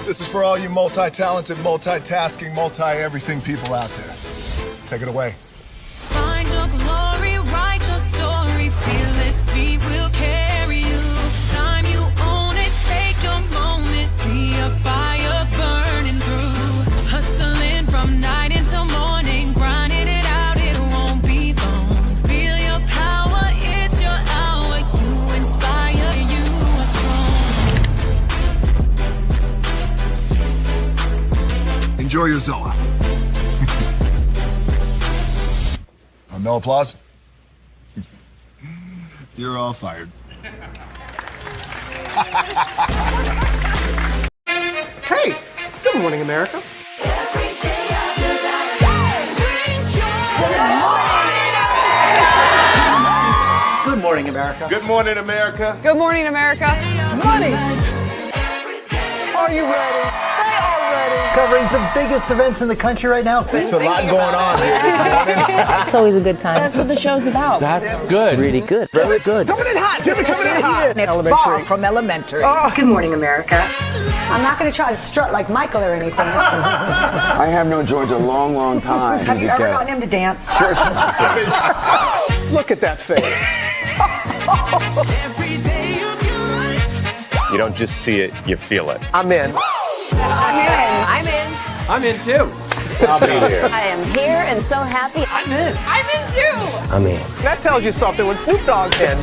This is for all you multi-talented, multitasking, multi-everything people out there. Take it away. Find your glory, write your story, fearless feet will carry you. Time you own it, take your moment, be a fire burning through. Hustling from night until morning, grinding it out, it won't be long. Feel your power, it's your hour, you inspire, you are strong. Enjoy your Zola. No applause? You're all fired. Hey, good morning, America. Good morning, America. Good morning, America. Good morning, America. Money. Are you ready? They are ready. Covering the biggest events in the country right now. There's a lot going on here this morning. It's always a good time. That's what the show's about. That's good. Really good. Very good. Coming in hot. Jimmy coming in hot. It's far from elementary. Good morning, America. I'm not going to try to strut like Michael or anything. I have known George a long, long time. Have you ever gotten him to dance? Look at that face. You don't just see it, you feel it. I'm in. I'm in. I'm in too. I'll be there. I am here and so happy. I'm in. I'm in too. I'm in. That tells you something when Snoop Dogg's in.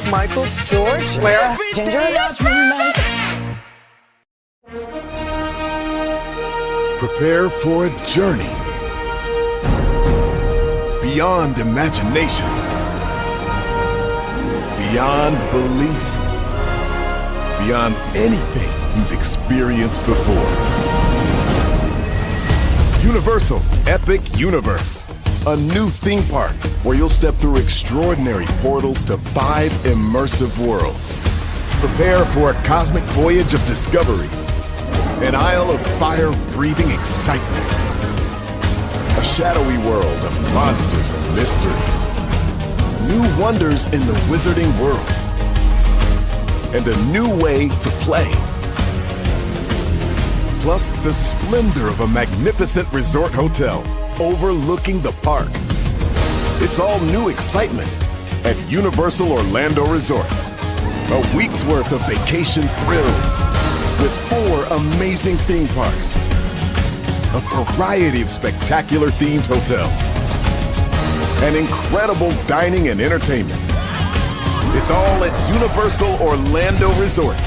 Michael, George, Lara, Ginger. Prepare for a journey beyond imagination, beyond belief, beyond anything you've experienced before. Universal Epic Universe, a new theme park where you'll step through extraordinary portals to 5 immersive worlds. Prepare for a cosmic voyage of discovery, an isle of fire-breathing excitement, a shadowy world of monsters and mystery, new wonders in the wizarding world, and a new way to play. Plus the splendor of a magnificent resort hotel overlooking the park. It's all new excitement at Universal Orlando Resort. A week's worth of vacation thrills with 4 amazing theme parks, a variety of spectacular themed hotels, and incredible dining and entertainment. It's all at Universal Orlando Resort,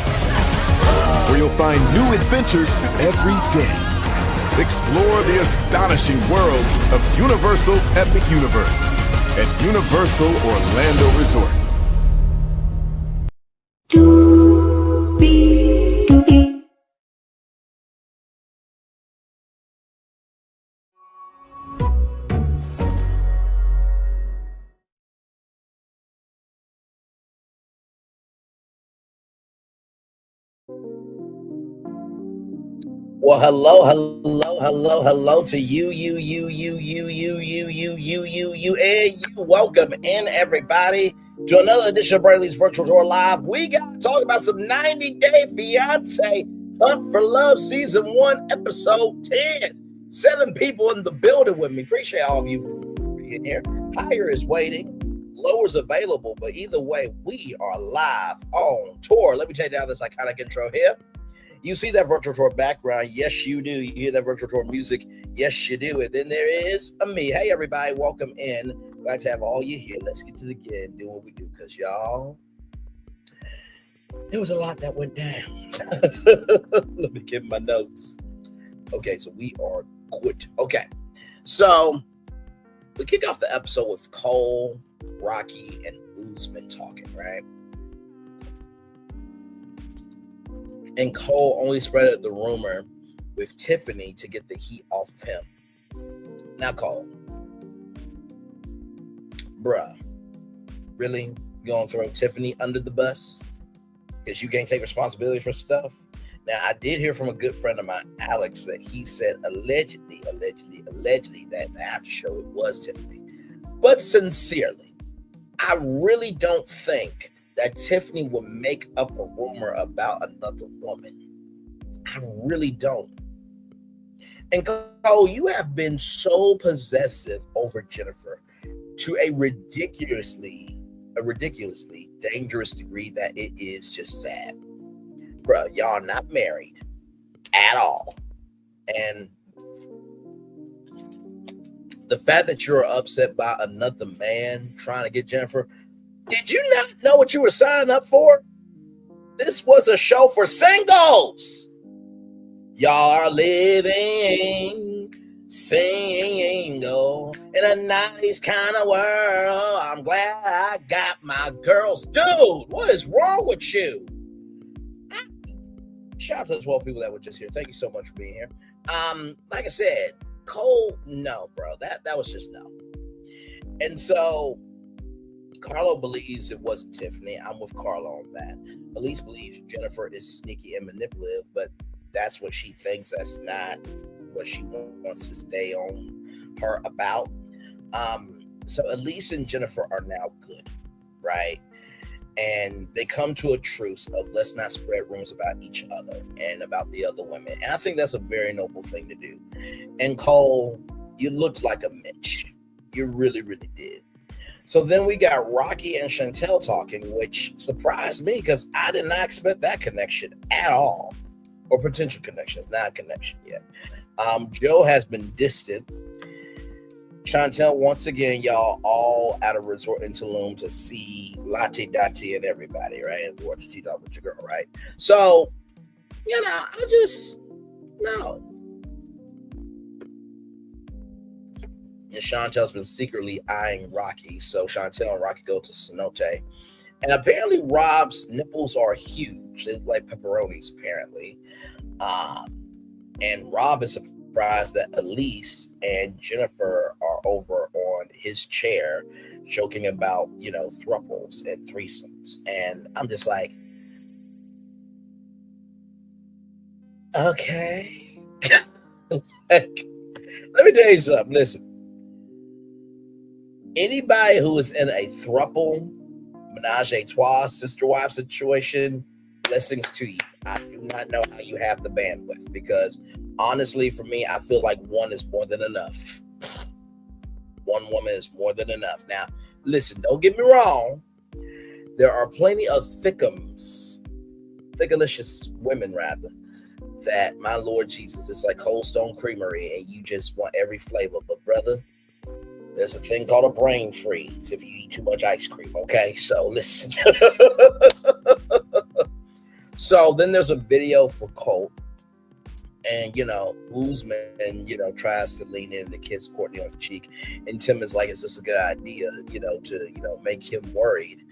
where you'll find new adventures every day. Explore the astonishing worlds of Universal Epic Universe at Universal Orlando Resort. Well, hello to you, and you. Welcome in, everybody, to another edition of Brayley's Virtual Tour Live. We got to talk about some 90-Day Fiance Hunt for Love Season 1, Episode 10. 7 people in the building with me. Appreciate all of you being here. Higher is waiting. Lower's available, but either way, we are live on tour. Let me take down this iconic intro here. You see that virtual tour background? Yes, you do. You hear that virtual tour music? Yes, you do. And then there is me. Hey, everybody. Welcome in. Glad to have all you here. Let's get to the game, do what we do. Because, y'all, there was a lot that went down. Let me get my notes. Okay, so we are quit. Okay, so we kick off the episode with Cole, Rocky, and Usman talking, right? And Cole only spread the rumor with Tiffany to get the heat off of him. Now, Cole, bruh, really? You gonna throw Tiffany under the bus? Because you can't take responsibility for stuff? Now, I did hear from a good friend of mine, Alex, that he said allegedly that the after show it was Tiffany. But sincerely, I really don't think that Tiffany would make up a rumor about another woman. I really don't. And Cole, you have been so possessive over Jennifer to a ridiculously dangerous degree that it is just sad. Bruh, y'all not married at all. And the fact that you're upset by another man trying to get Jennifer, did you not know what you were signing up for? This was a show for singles. Y'all are living single in a nice kind of world. I'm glad I got my girls. Dude, what is wrong with you? Shout out to the 12 people that were just here. Thank you so much for being here. Like I said, Cole, no, bro. That was just no. And so Carlo believes it wasn't Tiffany. I'm with Carlo on that. Elise believes Jennifer is sneaky and manipulative, but that's what she thinks. That's not what she wants to stay on her about. So Elise and Jennifer are now good, right? And they come to a truce of let's not spread rumors about each other and about the other women. And I think that's a very noble thing to do. And Cole, you looked like a Mitch. You really, really did. So then we got Rocky and Chantel talking, which surprised me because I did not expect that connection at all. Or potential connection. It's not a connection yet. Joe has been distant. Chantel, once again, y'all all at a resort in Tulum to see Latte Dottie and everybody, right? And what's tea talk with your girl, right? So, I just, no. And Chantel's been secretly eyeing Rocky. So Chantel and Rocky go to cenote. And apparently Rob's nipples are huge. They're like pepperonis, apparently. And Rob is surprised that Elise and Jennifer are over on his chair joking about, thruples and threesomes. And I'm just like, okay. Let me tell you something. Listen. Anybody who is in a thruple, menage a trois, sister wife situation, blessings to you. I do not know how you have the bandwidth because honestly, for me, I feel like one is more than enough. One woman is more than enough. Now, listen, don't get me wrong. There are plenty of thickalicious women, rather, that my Lord Jesus, it's like Cold Stone Creamery and you just want every flavor. But brother, there's a thing called a brain freeze if you eat too much ice cream, okay? So listen. So then there's a video for Colt. And, Usman, tries to lean in and kiss Courtney on the cheek. And Tim is like, is this a good idea, to, make him worried?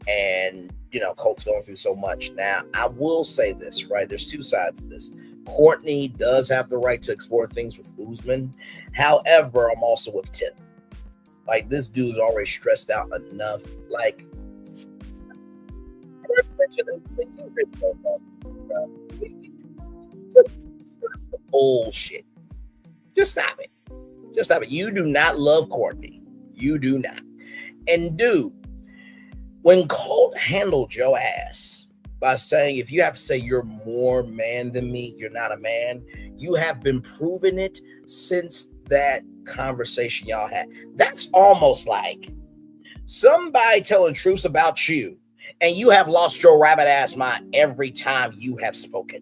And, Colt's going through so much. Now, I will say this, right? There's two sides to this. Courtney does have the right to explore things with Usman. However, I'm also with Tim. Like, this dude's already stressed out enough. Like, just stop the bullshit. Just stop it. Just stop it. You do not love Courtney. You do not. And dude, when Colt handled your ass by saying, if you have to say you're more man than me, you're not a man, you have been proving it since that conversation y'all had. That's almost like somebody telling truths about you and you have lost your rabbit ass mind every time you have spoken.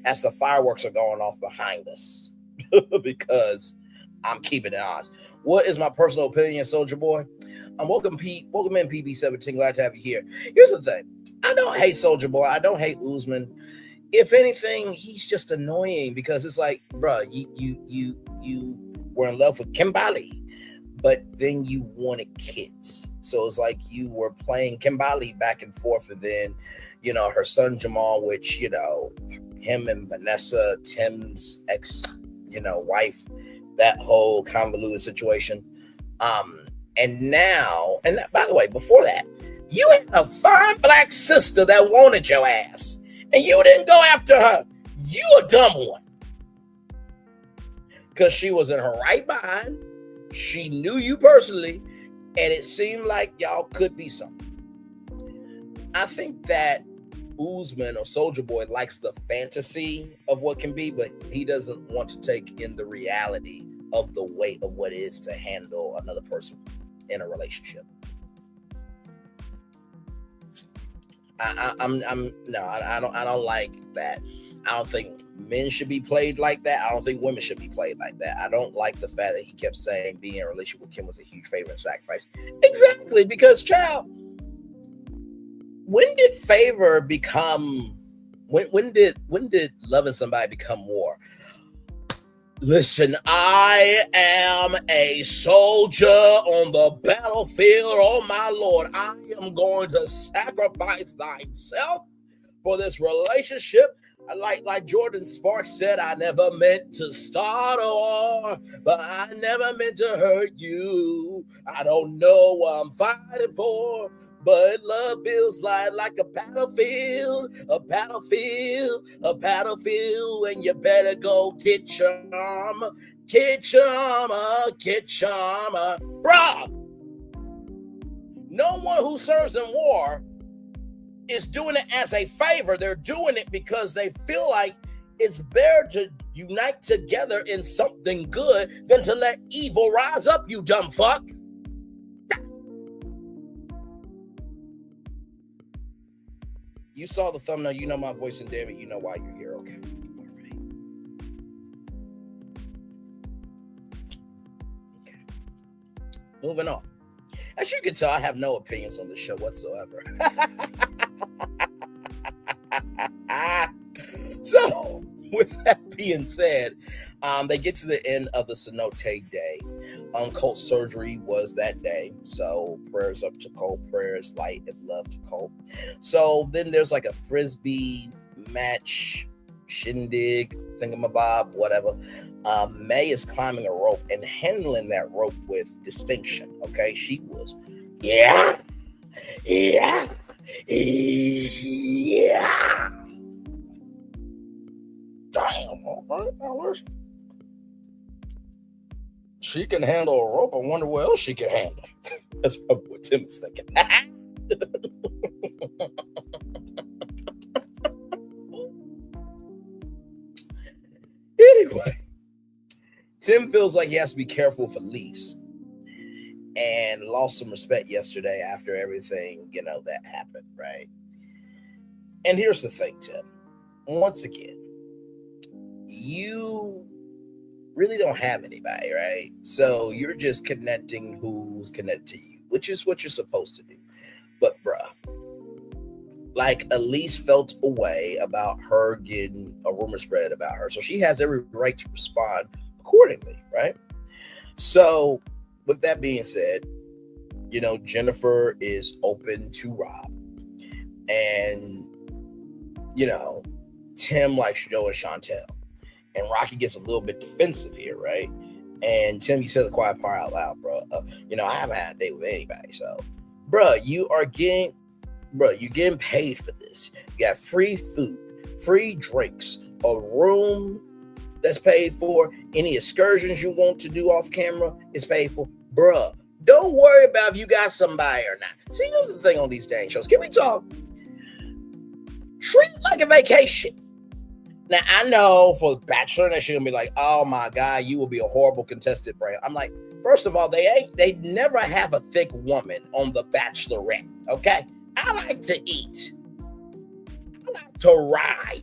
As the fireworks are going off behind us because I'm keeping it honest. What is my personal opinion, Soldier Boy? Welcome in PB17. Glad to have you here. Here's the thing. I don't hate Soldier Boy. I don't hate Usman. If anything, he's just annoying because it's like, bro, you were in love with Kimberly, but then you wanted kids. So it's like you were playing Kimberly back and forth, and then, her son Jamal, which, him and Vanessa, Tim's ex-wife, that whole convoluted situation. And now, by the way, before that, you had a fine black sister that wanted your ass, and you didn't go after her. You a dumb one. Because she was in her right mind. She knew you personally, and it seemed like y'all could be something. I think that Usman or Soldier Boy likes the fantasy of what can be, but he doesn't want to take in the reality of the weight of what it is to handle another person in a relationship. I don't like that. I don't think men should be played like that. I don't think women should be played like that. I don't like the fact that he kept saying being in a relationship with Kim was a huge favor and sacrifice. Exactly, because child, when did favor become when did loving somebody become war? Listen, I am a soldier on the battlefield. Oh my Lord, I am going to sacrifice thyself for this relationship. Like Jordan Sparks said, I never meant to start a war, but I never meant to hurt you. I don't know what I'm fighting for, but love feels like a battlefield, and you better go get your armor. Bruh, no one who serves in war is doing it as a favor. They're doing it because they feel like it's better to unite together in something good than to let evil rise up, you dumb fuck. You saw the thumbnail, you know my voice, and damn it, you know why you're here, okay? All right. Okay. Moving on. As you can tell, I have no opinions on the show whatsoever. So, with that being said, they get to the end of the cenote day. Colt's surgery was that day. So, prayers up to Colt. Prayers, light, and love to Colt. So, then there's like a frisbee match, shindig, thingamabob, whatever. May is climbing a rope and handling that rope with distinction. Okay, she was, yeah. Damn, she can handle a rope. I wonder what else she can handle. That's probably what Tim is thinking. Anyway, Tim feels like he has to be careful for Lise and lost some respect yesterday after everything, that happened, right? And here's the thing, Tim. Once again, you really don't have anybody, right? So you're just connecting who's connected to you, which is what you're supposed to do. But bruh, like Elise felt a way about her getting a rumor spread about her. So she has every right to respond accordingly, right? So with that being said, Jennifer is open to Rob. And, Tim likes Joe and Chantel. And Rocky gets a little bit defensive here, right? And Tim, you said the quiet part out loud, bro. I haven't had a date with anybody. So, you're getting paid for this. You got free food, free drinks, a room that's paid for. Any excursions you want to do off camera is paid for. Don't worry about if you got somebody or not. See, here's the thing on these dang shows. Can we talk? Treat it like a vacation. Now, I know for the Bachelor, that shit gonna be like, oh my God, you will be a horrible contestant, Brand. I'm like, first of all, they never have a thick woman on the Bachelorette, okay? I like to eat. I like to ride.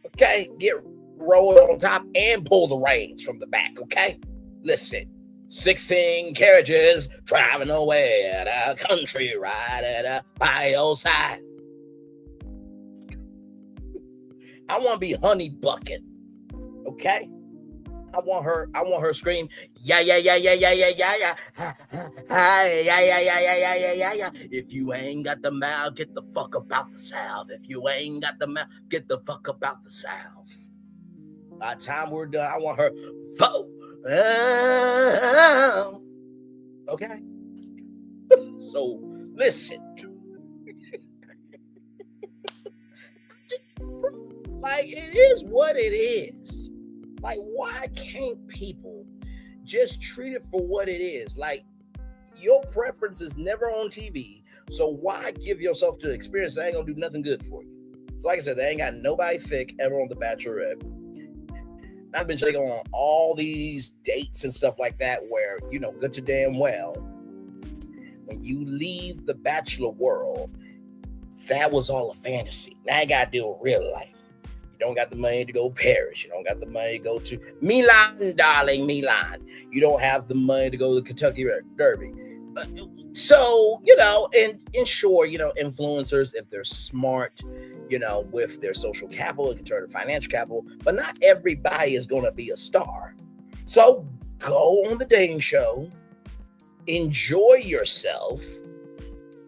Okay? Get rolled on top and pull the reins from the back, okay? Listen, 16 carriages driving away at a country ride by your side. I want to be Honey Bucket, okay? I want her scream, yeah. If you ain't got the mouth, get the fuck about the South. If you ain't got the mouth, get the fuck about the South. By the time we're done, I want her, vote. Okay? So, listen. Like, it is what it is. Like, why can't people just treat it for what it is? Like, your preference is never on TV. So why give yourself to the experience that ain't gonna do nothing good for you? So like I said, they ain't got nobody thick ever on The Bachelorette. I've been taking on all these dates and stuff like that where, good to damn well, when you leave the Bachelor world, that was all a fantasy. Now you gotta deal with real life. You don't got the money to go to Paris. You don't got the money to go to Milan, darling, Milan. You don't have the money to go to the Kentucky Derby. So, and sure, influencers, if they're smart, with their social capital, it can turn to financial capital, but not everybody is going to be a star. So go on the dating show, enjoy yourself,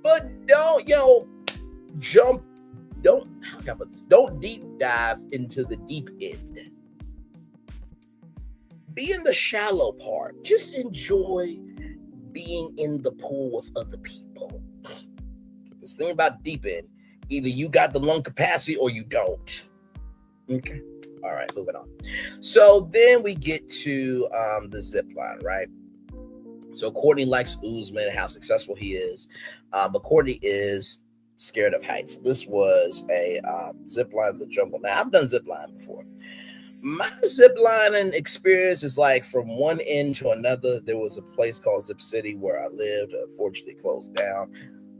but don't deep dive into the deep end. Be in the shallow part. Just enjoy being in the pool with other people. This thing about deep end, either you got the lung capacity or you don't. Okay. All right, moving on. So then we get to the zip line, right? So Courtney likes Usman and how successful he is, but Courtney is scared of heights. This was a zip line in the jungle. Now, I've done zip line before. My zip lining experience is like from one end to another. There was a place called Zip City where I lived. Unfortunately, closed down.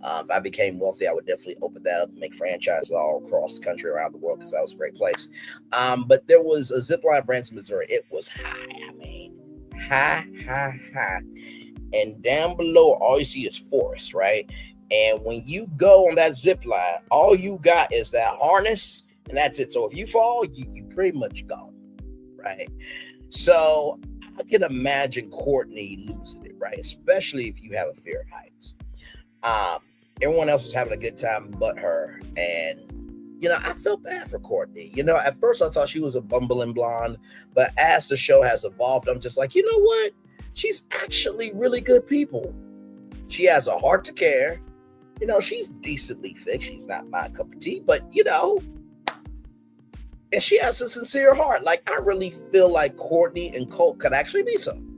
If I became wealthy, I would definitely open that up and make franchises all across the country, around the world, because that was a great place. But there was a zip line in Branson, Missouri. It was high. I mean, high. And down below, all you see is forest, right? And when you go on that zip line, all you got is that harness, and that's it. So if you fall, you pretty much gone. Right. So I can imagine Courtney losing it, right? Especially if you have a fear of heights. Everyone else was having a good time but her. And, I felt bad for Courtney. At first I thought she was a bumbling blonde, but as the show has evolved, I'm just like, you know what? She's actually really good people. She has a heart to care. She's decently thick. She's not my cup of tea, but, and she has a sincere heart. Like, I really feel like Courtney and Colt could actually be something.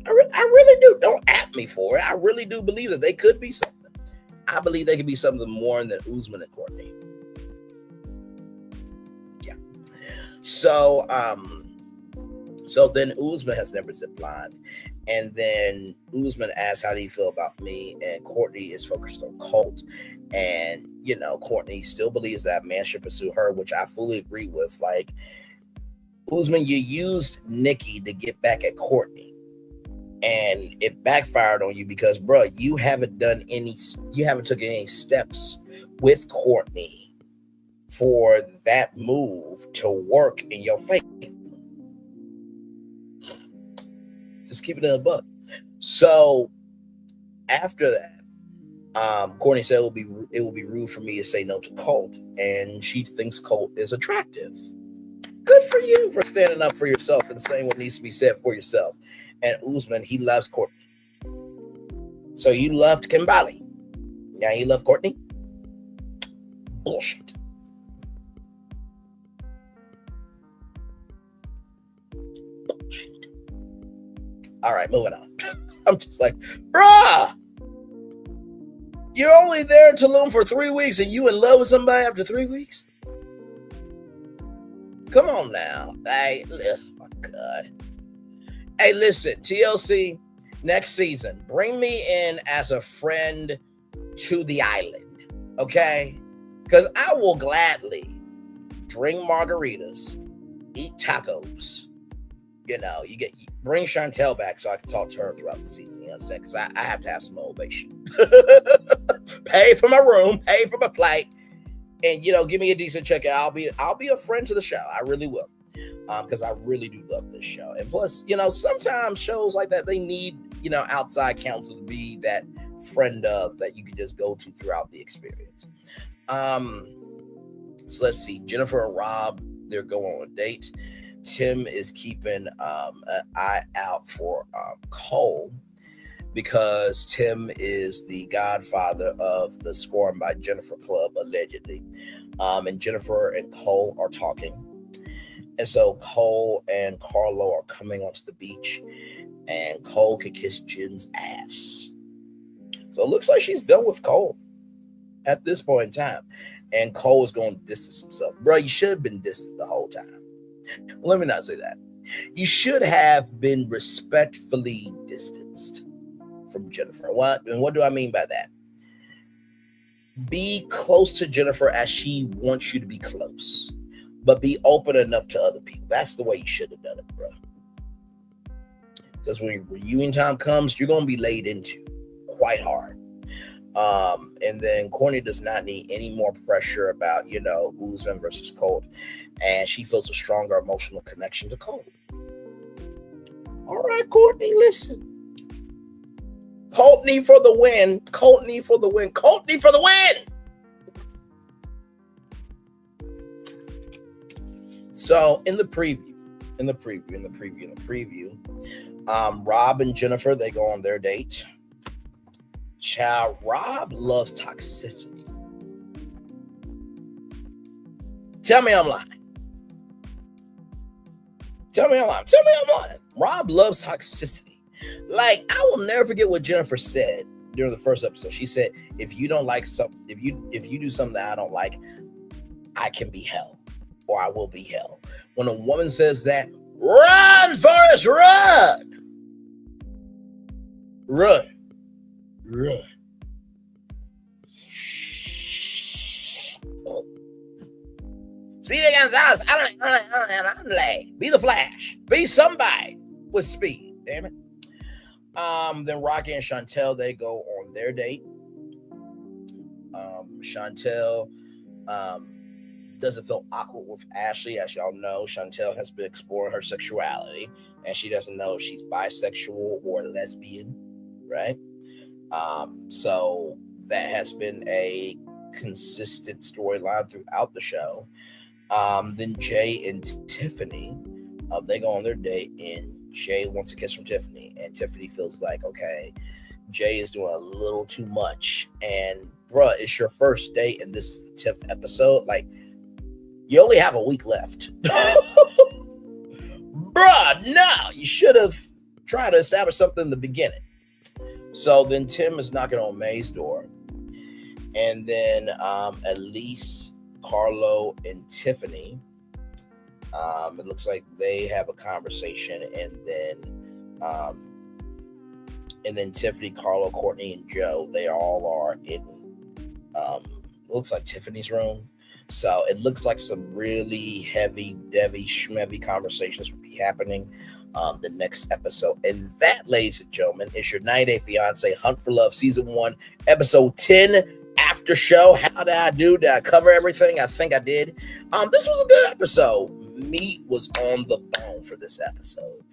I really do. Don't at me for it. I really do believe that they could be something. I believe they could be something more than Usman and Courtney. Yeah. So then Usman has never ziplined. And then Usman asks, how do you feel about me? And Courtney is focused on Colt. And, Courtney still believes that a man should pursue her, which I fully agree with. Like, Usman, you used Nikki to get back at Courtney. And it backfired on you because, bro, you haven't took any steps with Courtney for that move to work in your favor. Just keep it in a buck. So after that, Courtney said it will be rude for me to say no to Colt, and she thinks Colt is attractive. Good for you for standing up for yourself and saying what needs to be said for yourself. And Usman, he loves Courtney. So you loved Kimbali. Now you love Courtney? Bullshit. All right, moving on. I'm just like, bruh, you're only there in Tulum for 3 weeks and you in love with somebody after 3 weeks? Come on now. Hey, oh my God. Hey, listen, TLC, next season, bring me in as a friend to the island, okay? Because I will gladly drink margaritas, eat tacos. Bring Chantel back so I can talk to her throughout the season. You understand? Because I have to have some motivation. Pay for my room, pay for my flight, and give me a decent check. I'll be a friend to the show. I really will, because I really do love this show. And plus, sometimes shows like that, they need outside counsel to be that friend of that you can just go to throughout the experience. So let's see. Jennifer and Rob, they're going on a date. Tim is keeping an eye out for Cole because Tim is the godfather of the Scorn by Jennifer Club, allegedly. And Jennifer and Cole are talking. And so Cole and Carlo are coming onto the beach, and Cole could kiss Jen's ass. So it looks like she's done with Cole at this point in time. And Cole is going to distance himself. Bro, you should have been distant the whole time. Well, let me not say that. You should have been respectfully distanced from Jennifer. What do I mean by that? Be close to Jennifer as she wants you to be close, but be open enough to other people. That's the way you should have done it, bro. Because when reunion time comes, you're going to be laid into quite hard. And then Courtney does not need any more pressure about, Usman versus Colt. And she feels a stronger emotional connection to Colt. All right, Courtney, listen. Courtney for the win. Courtney for the win. Courtney for the win. So in the preview, Rob and Jennifer, they go on their date. Child, Rob loves toxicity. Tell me I'm lying. Rob loves toxicity. Like, I will never forget what Jennifer said during the first episode. She said, if you don't like something, if you do something that I don't like, I can be hell, or I will be hell. When a woman says that, run, Forrest, run. Run. Speed against us. I'm late. Be the Flash. Be somebody with speed. Damn it. Then Rocky and Chantel, they go on their date. Chantel doesn't feel awkward with Ashley. As y'all know, Chantel has been exploring her sexuality, and she doesn't know if she's bisexual or lesbian, right? So that has been a consistent storyline throughout the show. Then Jay and Tiffany, they go on their date, and Jay wants a kiss from Tiffany, and Tiffany feels like, okay, Jay is doing a little too much. And bruh, it's your first date, and this is the 10th episode. Like, you only have a week left. Bruh, no, you should have tried to establish something in the beginning. So then Tim is knocking on May's door, and then Elise, Carlo, and Tiffany, it looks like they have a conversation, and then Tiffany, Carlo, Courtney, and Joe, they all are in looks like Tiffany's room. So it looks like some really heavy, Debbie, schmevy conversations will be happening the next episode. And that, ladies and gentlemen, is your 90 Day Fiance Hunt for Love Season 1, Episode 10 after show. How did I do? Did I cover everything? I think I did. This was a good episode. Meat was on the bone for this episode.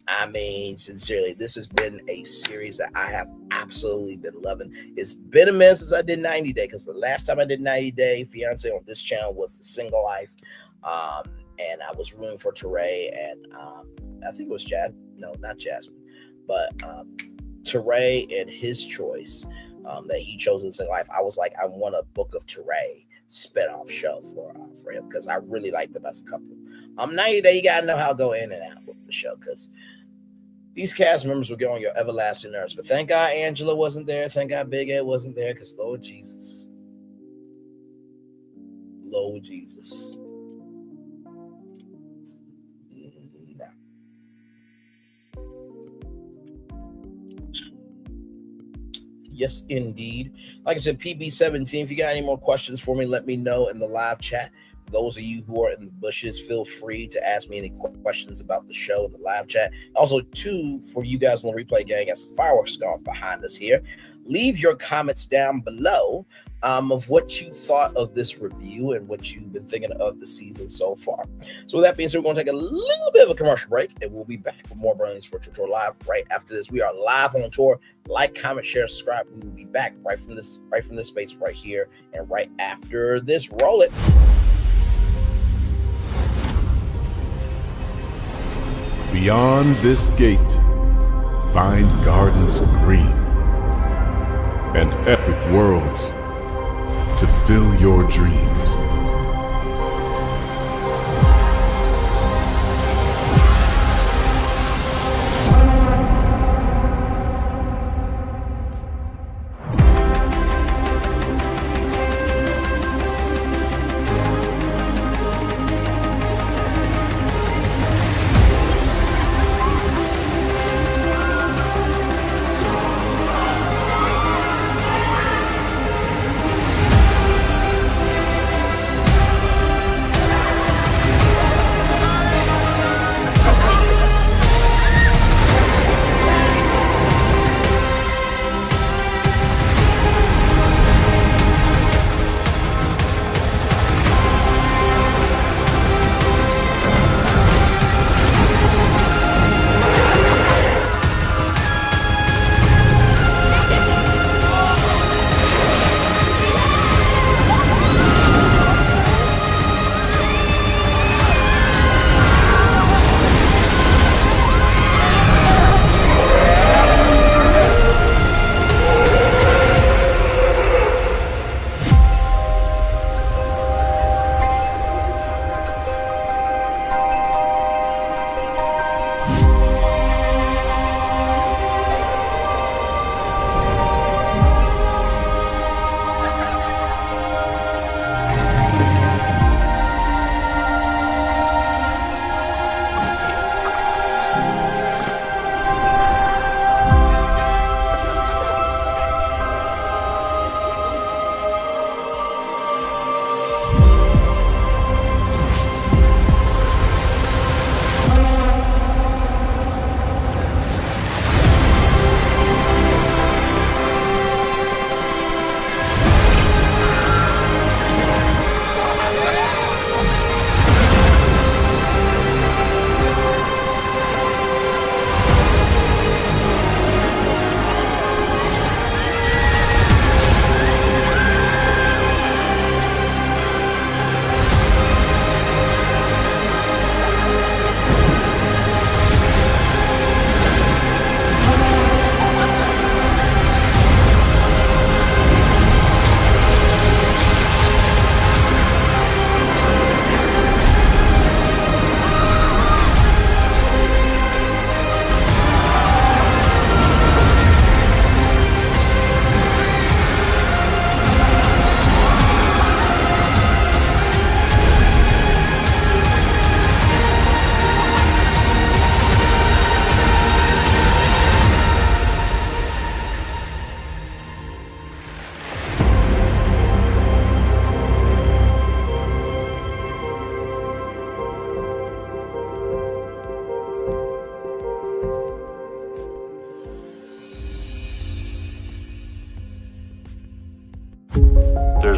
I mean, sincerely, this has been a series that I have absolutely been loving. It's been a minute since I did 90 Day, because the last time I did 90 Day Fiance on this channel was The Single Life. And I was rooting for Teray, and I think it was not Jasmine, but Teray and his choice that he chose in The Single Life. I was like, I want a Book of Teray spinoff show for him, because I really like them as a couple. 90 Day, you gotta know how to go in and out with the show, because these cast members will get on your everlasting nerves. But thank God Angela wasn't there. Thank God Big Ed wasn't there, because Lord Jesus. No. Yes, indeed. Like I said, PB17, if you got any more questions for me, let me know in the live chat. Those of you who are in the bushes, feel free to ask me any questions about the show in the live chat. Also, too, for you guys on the replay gang, as the fireworks go off behind us here, leave your comments down below of what you thought of this review and what you've been thinking of the season so far. So with that being said, we're going to take a little bit of a commercial break, and we'll be back with more Brilliance Virtual Tour Live right after this. We are live on tour. Like, comment, share, subscribe. We will be back right from this space right here and right after this. Roll it. Beyond this gate, find gardens green and epic worlds to fill your dreams.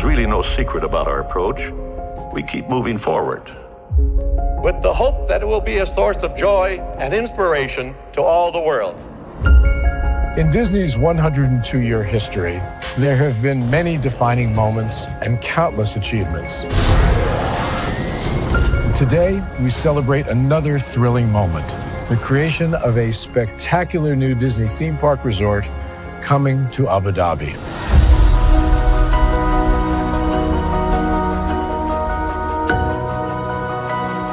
really no secret about our approach. We keep moving forward, with the hope that it will be a source of joy and inspiration to all the world. In Disney's 102-year history, there have been many defining moments and countless achievements. Today, we celebrate another thrilling moment, the creation of a spectacular new Disney theme park resort coming to Abu Dhabi.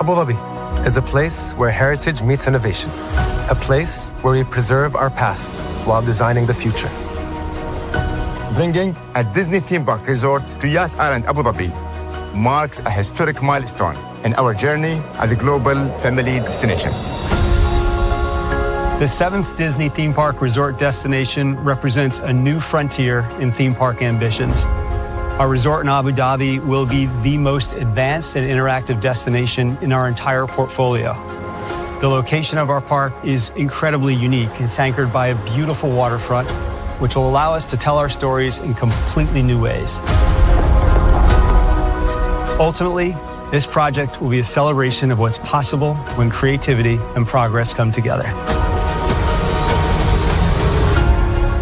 Abu Dhabi is a place where heritage meets innovation, a place where we preserve our past while designing the future. Bringing a Disney theme park resort to Yas Island, Abu Dhabi, marks a historic milestone in our journey as a global family destination. The 7th Disney theme park resort destination represents a new frontier in theme park ambitions. Our resort in Abu Dhabi will be the most advanced and interactive destination in our entire portfolio. The location of our park is incredibly unique. It's anchored by a beautiful waterfront, which will allow us to tell our stories in completely new ways. Ultimately, this project will be a celebration of what's possible when creativity and progress come together.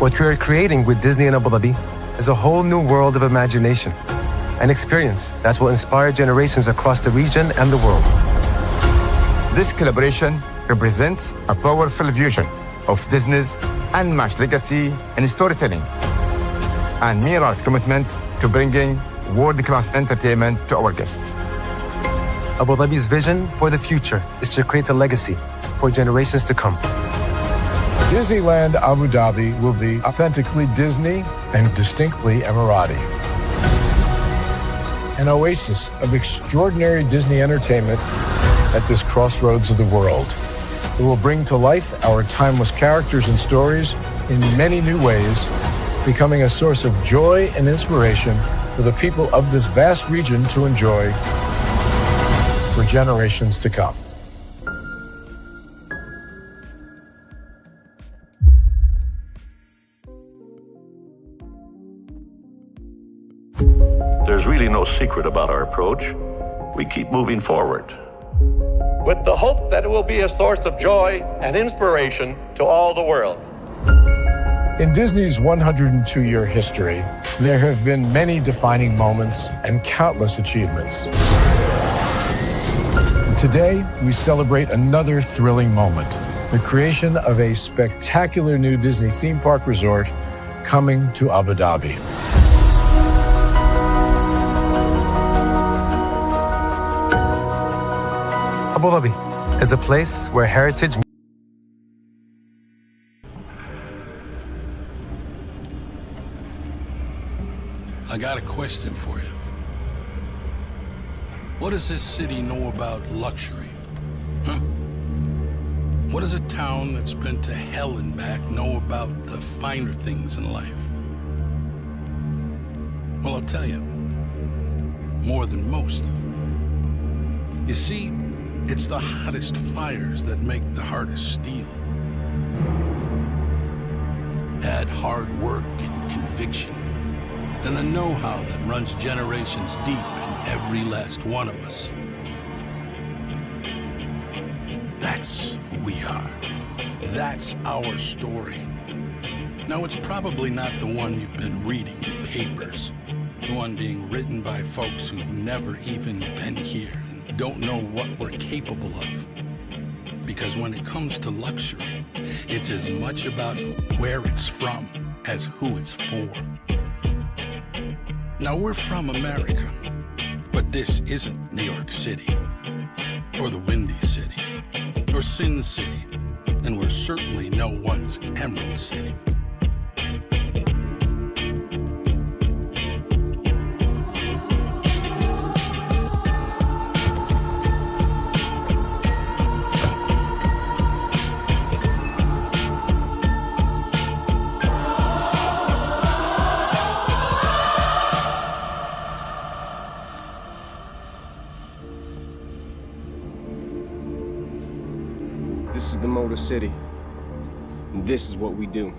What we are creating with Disney in Abu Dhabi is a whole new world of imagination, an experience that will inspire generations across the region and the world. This collaboration represents a powerful fusion of Disney's unmatched legacy in storytelling and Mira's commitment to bringing world-class entertainment to our guests. Abu Dhabi's vision for the future is to create a legacy for generations to come. Disneyland Abu Dhabi will be authentically Disney and distinctly Emirati. An oasis of extraordinary Disney entertainment at this crossroads of the world. It will bring to life our timeless characters and stories in many new ways, becoming a source of joy and inspiration for the people of this vast region to enjoy for generations to come. There's really no secret about our approach. We keep moving forward, with the hope that it will be a source of joy and inspiration to all the world. In Disney's 102-year history, there have been many defining moments and countless achievements. Today, we celebrate another thrilling moment, the creation of a spectacular new Disney theme park resort coming to Abu Dhabi. Abu Dhabi is a place where heritage. I got a question for you. What does this city know about luxury? Huh? What does a town that's been to hell and back know about the finer things in life? Well, I'll tell you, more than most. You see, it's the hottest fires that make the hardest steel. Add hard work and conviction, and the know-how that runs generations deep in every last one of us. That's who we are. That's our story. Now, it's probably not the one you've been reading in papers, the one being written by folks who've never even been here and don't know what we're capable of. Because when it comes to luxury, it's as much about where it's from as who it's for. Now, we're from America, but this isn't New York City, or the Windy City, or Sin City, and we're certainly no one's Emerald City. This is the Motor City, and this is what we do.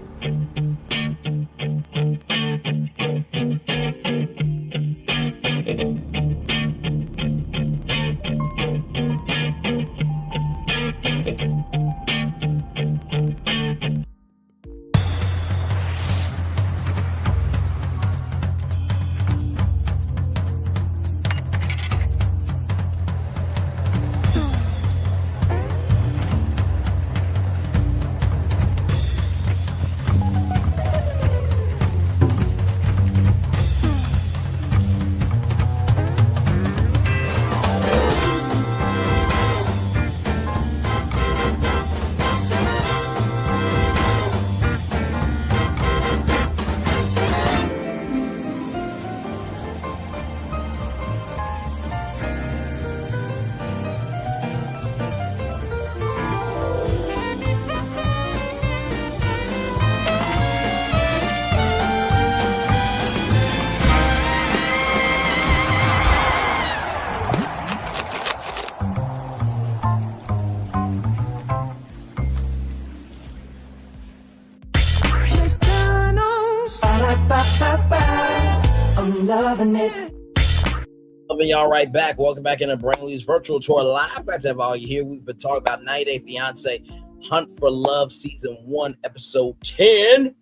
Welcoming y'all right back. Welcome back into Brainley's virtual tour live. Glad to have all you here. We've been talking about 90 Day Fiance Hunt for Love Season 1, Episode 10.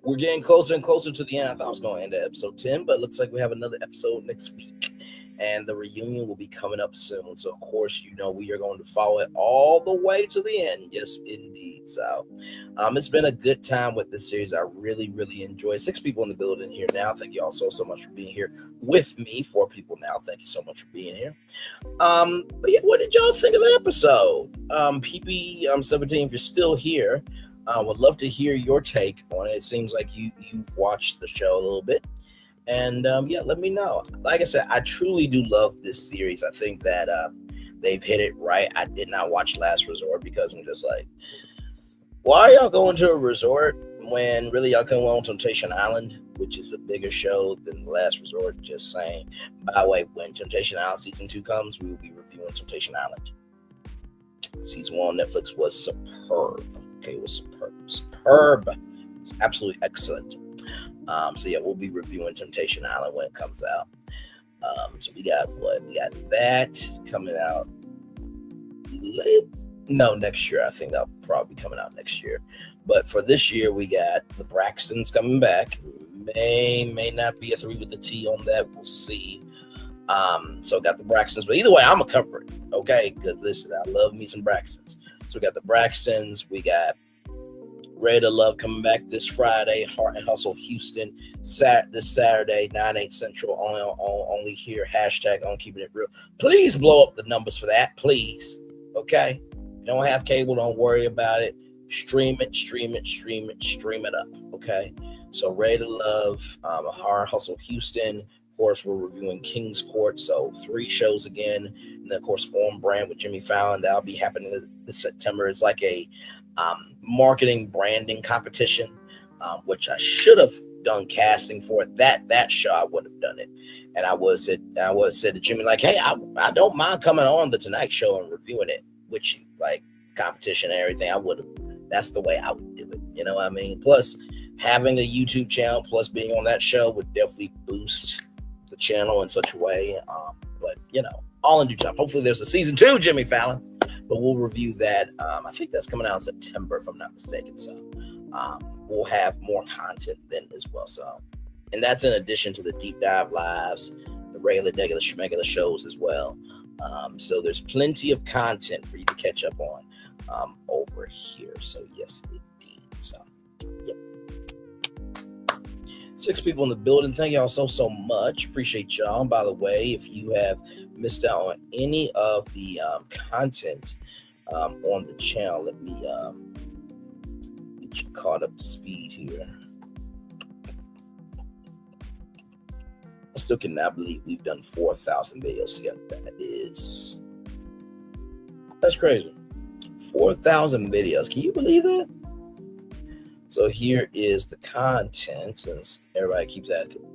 We're getting closer and closer to the end. I thought I was going to end at Episode 10, but it looks like we have another episode next week. And the reunion will be coming up soon. So, of course, you know we are going to follow it all the way to the end. Yes, indeed. So, it's been a good time with this series. I really, really enjoy it. 6 people in the building here now. Thank you all so much for being here with me. 4 people now. Thank you so much for being here. But yeah, what did y'all think of the episode? PP 17, if you're still here, would love to hear your take on it. It seems like you've watched the show a little bit. And yeah, let me know. Like I said, I truly do love this series. I think that they've hit it right. I did not watch Last Resort because I'm just like, why are y'all going to a resort when really y'all can go on Temptation Island, which is a bigger show than The Last Resort? Just saying. By the way, when Temptation Island Season 2 comes, we will be reviewing Temptation Island. Season 1 on Netflix was superb. Okay, it was superb. It's absolutely excellent. So yeah, we'll be reviewing Temptation Island when it comes out. So we got that coming out next year. I think that'll probably be coming out next year. But for this year, we got the Braxtons coming back. May not be a 3 with the T on that. We'll see. So got the Braxtons, but either way, I'm gonna cover it. Okay, because listen, I love me some Braxtons. So we got the Braxtons. We got Ready to Love coming back this Friday. Heart and Hustle Houston this Saturday, 9/8 Central. Only here. Hashtag on Keeping It Real. Please blow up the numbers for that, please. Okay, you don't have cable, don't worry about it. Stream it up. Okay, so Ready to Love, Heart and Hustle Houston. Of course, we're reviewing King's Court, so 3 shows again, and then of course On Brand with Jimmy Fallon. That'll be happening this September. It's like a marketing branding competition, which I should have done casting for. That show I would have done it, and I would have said to Jimmy, like, hey, I don't mind coming on the Tonight Show and reviewing it, which like competition and everything. That's the way I would do it. You know what I mean? Plus, having a YouTube channel plus being on that show would definitely boost the channel in such a way. But you know, all in due time. Hopefully, there's a season 2, Jimmy Fallon. But we'll review that. I think that's coming out in September, if I'm not mistaken. So we'll have more content then as well. So, and that's in addition to the deep dive lives, the regular shows as well. So there's plenty of content for you to catch up on over here. So yes, indeed. So yep. 6 people in the building. Thank y'all so much. Appreciate y'all. By the way, if you have missed out on any of the content on the channel, let me get you caught up to speed here. I still cannot believe we've done 4,000 videos together. That's crazy. 4,000 videos. Can you believe that? So here is the content, and everybody keeps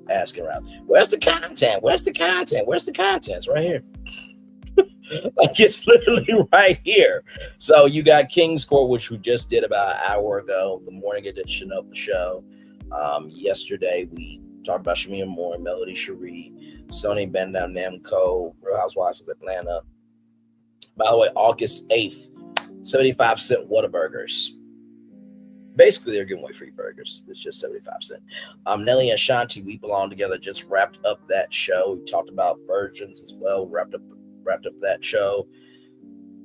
asking around, where's the content? Where's the content? Where's the content? It's right here. Like, it's literally right here. So you got King's Court, which we just did about an hour ago, the morning edition of the show. Yesterday, we talked about Shamia Moore and Melody Cherie, Sony Bandam Namco, Real Housewives of Atlanta. By the way, August 8th, 75-cent Whataburgers. Basically, they're giving away free burgers. It's just 75 cents. Nelly and Shanti, We Belong Together, just wrapped up that show. We talked about Virgins as well. Wrapped up that show.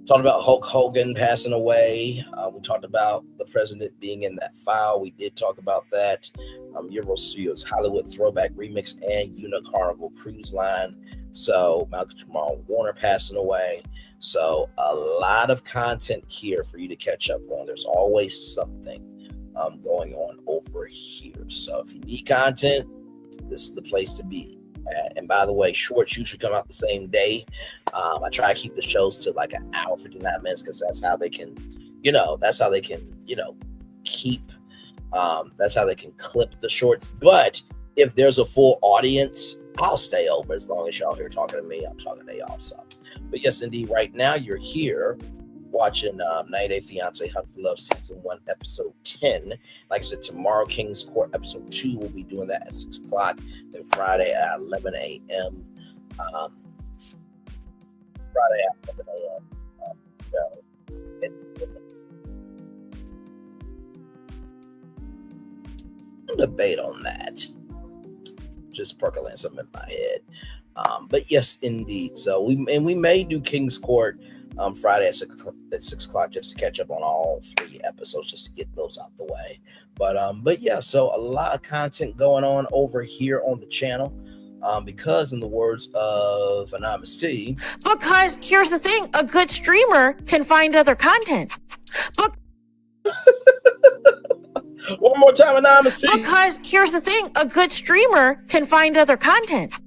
Talked about Hulk Hogan passing away. We talked about the president being in that file. We did talk about that. Euro Studios Hollywood Throwback Remix and Unicarnival Cruise Line. So Malcolm Jamal Warner passing away. So a lot of content here for you to catch up on. There's always something going on over here. So if you need content, this is the place to be. And by the way, shorts usually come out the same day. I try to keep the shows to like an hour, 59 minutes, because that's how they can, keep, that's how they can clip the shorts. But if there's a full audience, I'll stay over as long as y'all here talking to me. I'm talking to y'all. So, but yes, indeed, right now you're here watching 90 Day Fiance Hunt for Love Season 1, Episode 10. Like I said, tomorrow, King's Court, Episode 2, we'll be doing that at 6 o'clock. Then Friday at 11 a.m. Friday afternoon show. Debate on that. Just percolating something in my head. But yes, indeed. So we may do King's Court Friday at 6 o'clock just to catch up on all 3 episodes, just to get those out the way. But yeah, so a lot of content going on over here on the channel. Because in the words of Anonymous T, because here's the thing, a good streamer can find other content. One more time, Anonymous T. Because here's the thing, a good streamer can find other content.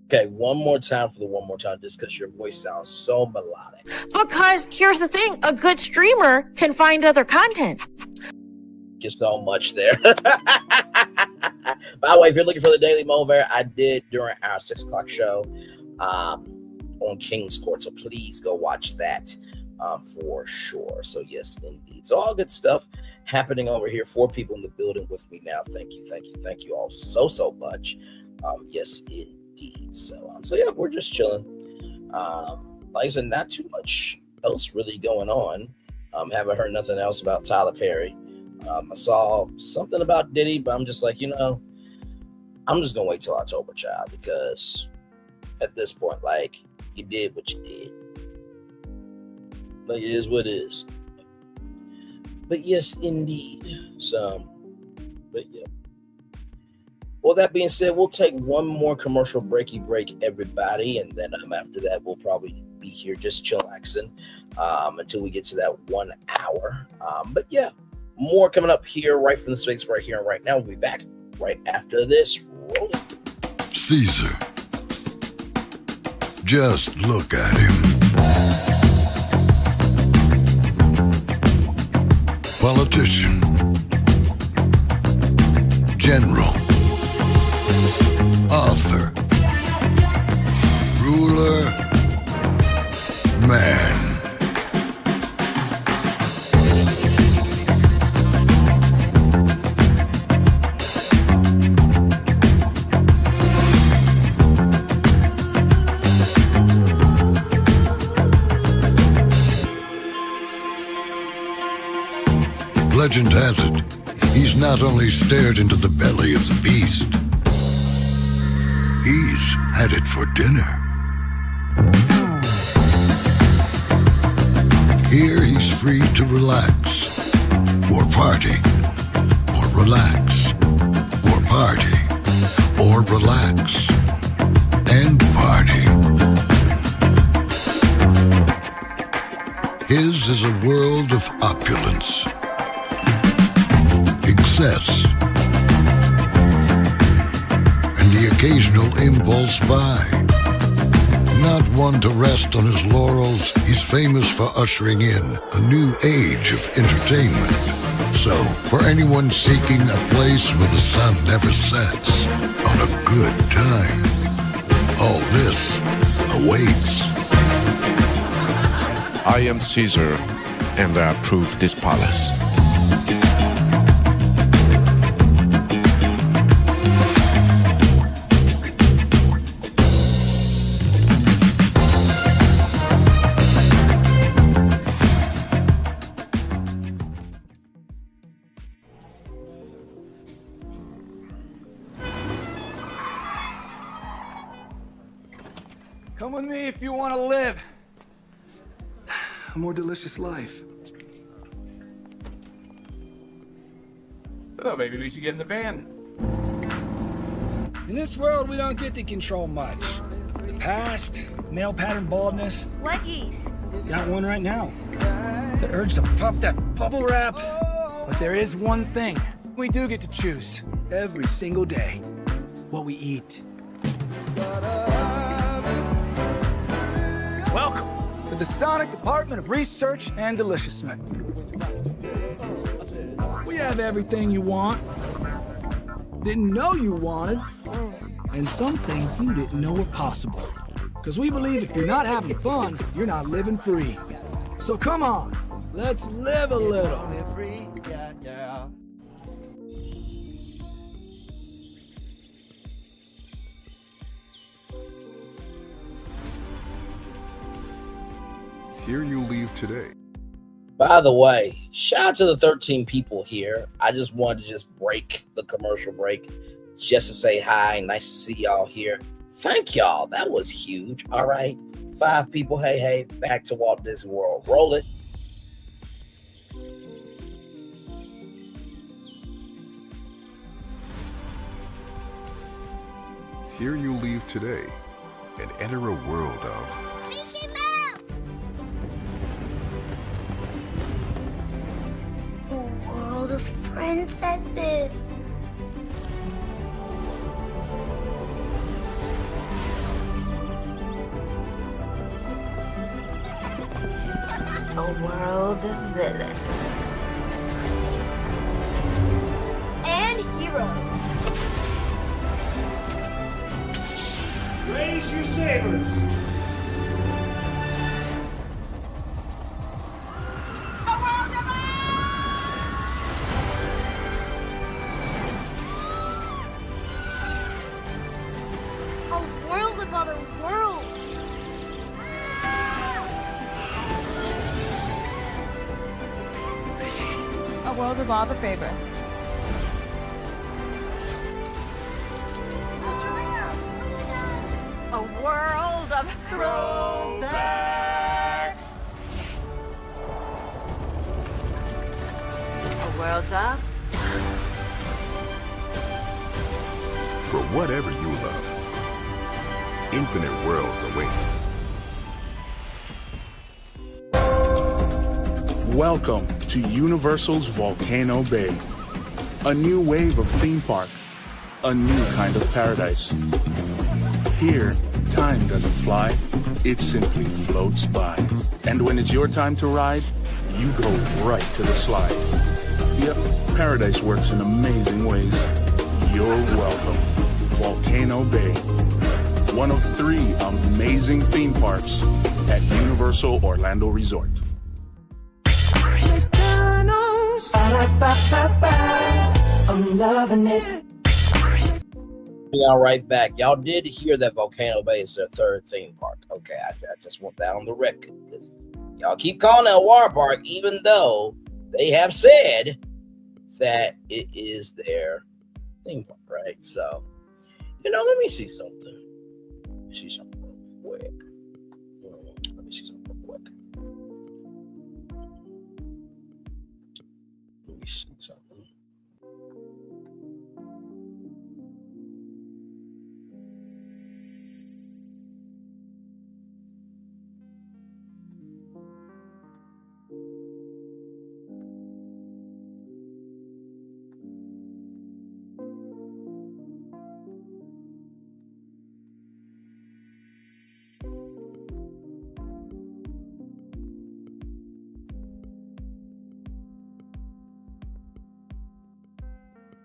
Okay, one more time for the one more time, just because your voice sounds so melodic. Because here's the thing, a good streamer can find other content. Thank you so much there. By the way, if you're looking for the Daily Mover, I did during our 6 o'clock show on King's Court, so please go watch that for sure. So yes, indeed. So all good stuff happening over here. 4 people in the building with me now. Thank you all so much. Yes, indeed. So yeah, we're just chilling. Like I said, not too much else really going on. Haven't heard nothing else about Tyler Perry. I saw something about Diddy, but I'm just like, I'm just gonna wait till October, child, because at this point, like, you did what you did. Like, it is what it is. But yes, indeed. So, but yeah. Well, that being said, we'll take one more commercial break, everybody, and then after that, we'll probably be here just chillaxing until we get to that 1 hour. But yeah, more coming up here right from the space right here and right now. We'll be back right after this. Roll it. Caesar. Just look at him. Politician. General. Author. Ruler. Man. Legend has it, he's not only stared into the belly of the beast, he's had it for dinner. Here he's free to relax, or party, or relax, or party, or relax, and party. His is a world of opulence, excess, and the occasional impulse buy. Not one to rest on his laurels, he's famous for ushering in a new age of entertainment. So, for anyone seeking a place where the sun never sets on a good time, all this awaits. I am Caesar, and I approve this palace. Come with me if you want to live a more delicious life. Oh, maybe we should get in the van. In this world, we don't get to control much. The past, male pattern baldness. Leggies. Got one right now. The urge to puff that bubble wrap. But there is one thing we do get to choose every single day: what we eat. Welcome to the Sonic Department of Research and Deliciousment. We have everything you want, didn't know you wanted, and some things you didn't know were possible. Because we believe if you're not having fun, you're not living free. So come on, let's live a little. Here you leave today. By the way, shout out to the 13 people here. I just wanted to just break the commercial break just to say hi. Nice to see y'all here. Thank y'all. That was huge. All right. 5 people. Hey, back to Walt Disney World. Roll it. Here you leave today and enter a world of World of princesses. A world of villains. And heroes. Raise your sabers. A world of other worlds. A world of all the favorites. A world of throwbacks. A world of for whatever you love. Infinite worlds await. Welcome to Universal's Volcano Bay. A new wave of theme park. A new kind of paradise. Here, time doesn't fly, it simply floats by. And when it's your time to ride, you go right to the slide. Yep, paradise works in amazing ways. You're welcome. Volcano Bay. One of 3 amazing theme parks at Universal Orlando Resort. I'm loving it. Y'all right back. Y'all did hear that Volcano Bay is their 3rd theme park. Okay, I just want that on the record. Y'all keep calling that water park, even though they have said that it is their theme park, right? So, let me see something. Let me see something real quick. Let me see something real quick. Let me see something.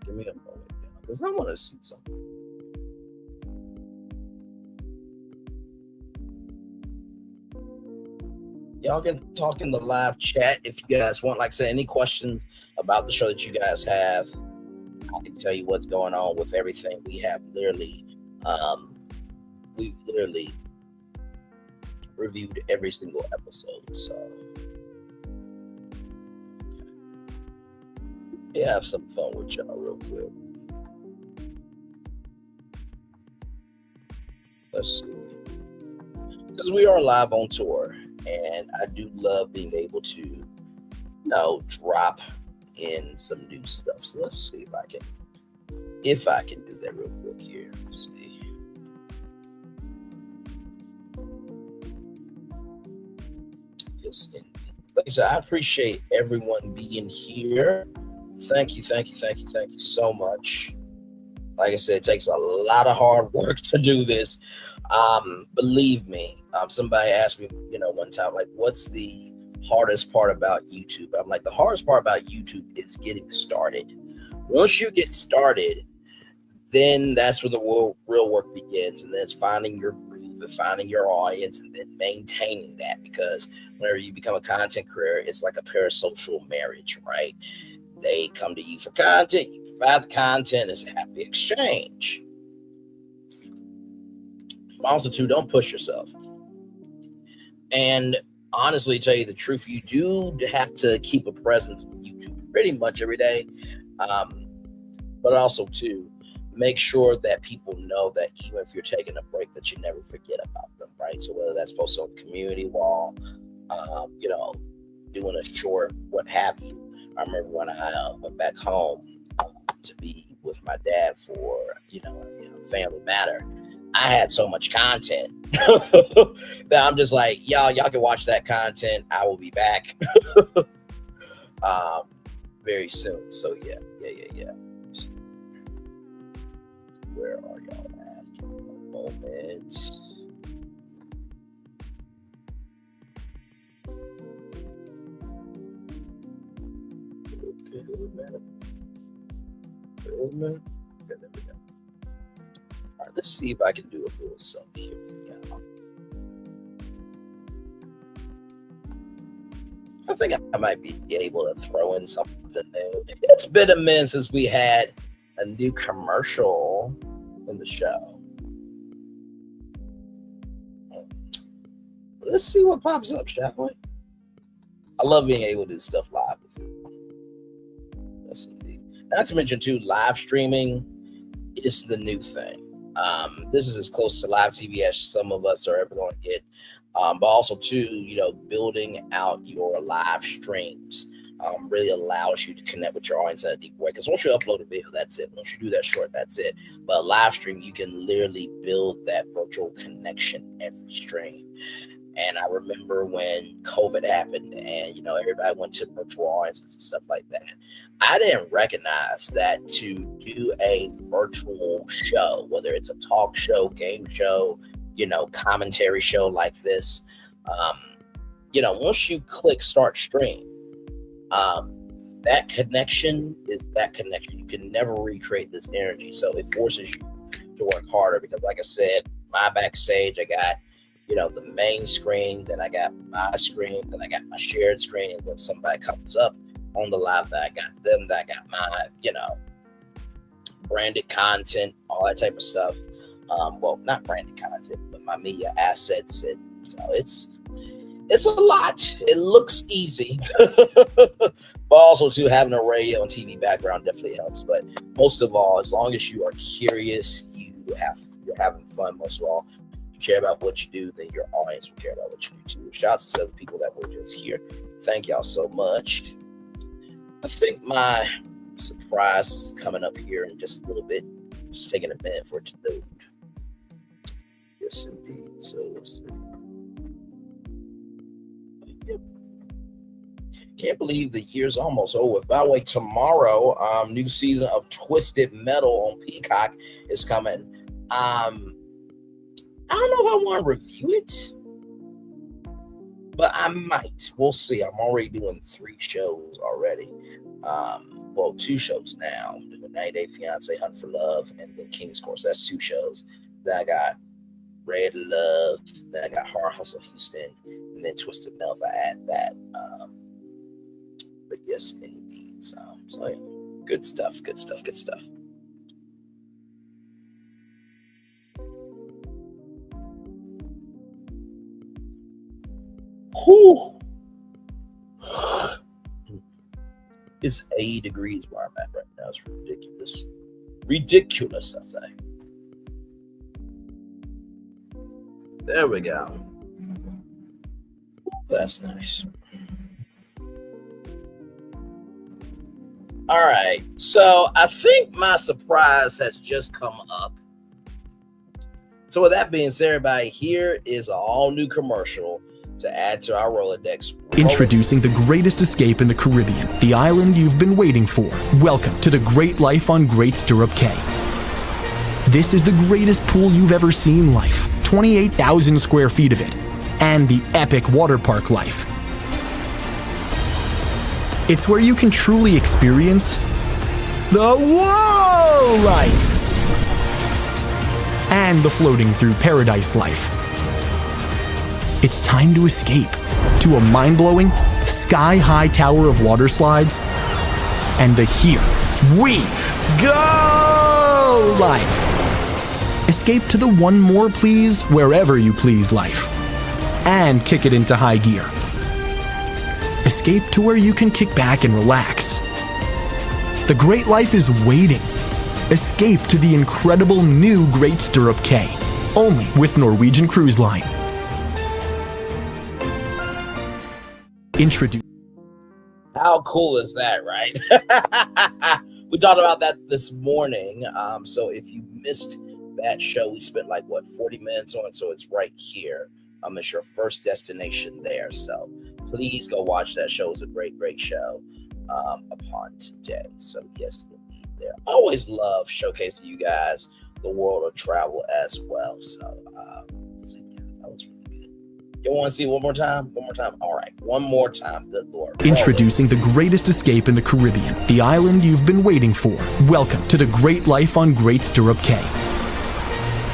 Give me a moment, because I want to see something. Y'all can talk in the live chat if you guys want. Like I said, any questions about the show that you guys have, I can tell you what's going on with everything. We've literally reviewed every single episode. So, yeah, have some fun with y'all real quick. Let's see. Because we are live on tour, and I do love being able to, drop in some new stuff. So let's see if I can do that real quick here. Let's see. Yes, like I said, I appreciate everyone being here. Thank you so much. Like I said, it takes a lot of hard work to do this. Believe me, somebody asked me, one time, like, what's the hardest part about YouTube? I'm like, the hardest part about YouTube is getting started. Once you get started, then that's where the real work begins. And then it's finding your groove and finding your audience and then maintaining that. Because whenever you become a content creator, it's like a parasocial marriage, right? They come to you for content, you provide the content, it's a happy exchange. Also, too, don't push yourself. And honestly tell you the truth, you do have to keep a presence on YouTube pretty much every day. But also too, make sure that people know that even if you're taking a break, that you never forget about them, right? So whether that's posted on the community wall, doing a short, what have you. I remember when I went back home to be with my dad for, family matter. I had so much content that I'm just like, y'all can watch that content. I will be back very soon. So yeah. Where are y'all at? Moment. Okay, there we go. All right, let's see if I can do a little something here for y'all. I think I might be able to throw in something new. It's been a minute since we had a new commercial in the show. Let's see what pops up, shall we? I love being able to do stuff live. Yes, indeed. Not to mention, too, live streaming is the new thing. This is as close to live TV as some of us are ever going to get. But also, too, building out your live streams really allows you to connect with your audience in a deep way. Because once you upload a video, that's it. Once you do that short, that's it. But live stream, you can literally build that virtual connection every stream. And I remember when COVID happened and, everybody went to virtual audiences and stuff like that. I didn't recognize that to do a virtual show, whether it's a talk show, game show, commentary show like this, once you click start stream, that connection is that connection. You can never recreate this energy. So it forces you to work harder because, like I said, my backstage, I got, the main screen, then I got my screen, then I got my shared screen, and when somebody comes up on the live, that I got them, that I got my, branded content, all that type of stuff. Well, not branded content, but my media assets. And so it's a lot. It looks easy, but also too having a radio and TV background definitely helps. But most of all, as long as you are curious, you're having fun. Most of all, you care about what you do, then your audience will care about what you do too. Shout out to 7 people that were just here. Thank y'all so much. I think my surprise is coming up here in just a little bit. Just taking a minute for it to load. Yes, indeed. So let's see. Yep. Can't believe the year's almost over. By the way, tomorrow, new season of Twisted Metal on Peacock is coming. I don't know if I want to review it, but I might. We'll see. I'm already doing 3 shows already. 2 shows now. I'm doing 90 Day Fiance, Hunt for Love, and then King's Course. That's 2 shows. Then I got Red Love. Then I got Hard Hustle Houston, and then Twisted Metal if I add that. But yes, indeed. So yeah, good stuff. Whew. It's 80 degrees where I'm at right now. It's ridiculous. Ridiculous, I say. There we go. That's nice. All right. So I think my surprise has just come up. So with that being said, everybody, here is an all-new commercial to add to our Rolodex. Introducing the greatest escape in the Caribbean, the island you've been waiting for. Welcome to the Great Life on Great Stirrup Cay. This is the greatest pool you've ever seen life, 28,000 square feet of it, and the epic water park life. It's where you can truly experience the whoa life and the floating through paradise life. It's time to escape to a mind-blowing, sky-high tower of water slides and the Here We Go life. Escape to the one more please wherever you please life and kick it into high gear Escape to where you can kick back and relax. The great life is waiting. Escape to the incredible new Great Stirrup Cay, only with Norwegian Cruise Line. Introduce. How cool is that, right? We talked about that this morning. So if you missed that show, we spent 40 minutes on it. So it's right here. It's your first destination there. So please go watch that show. It's a great, great show upon today. So yes, indeed there. Always love showcasing you guys the world of travel as well. So yeah, that was really good. You want to see it one more time? One more time? All right. One more time. Good Lord. Introducing the greatest escape in the Caribbean, the island you've been waiting for. Welcome to the great life on Great Stirrup Cay.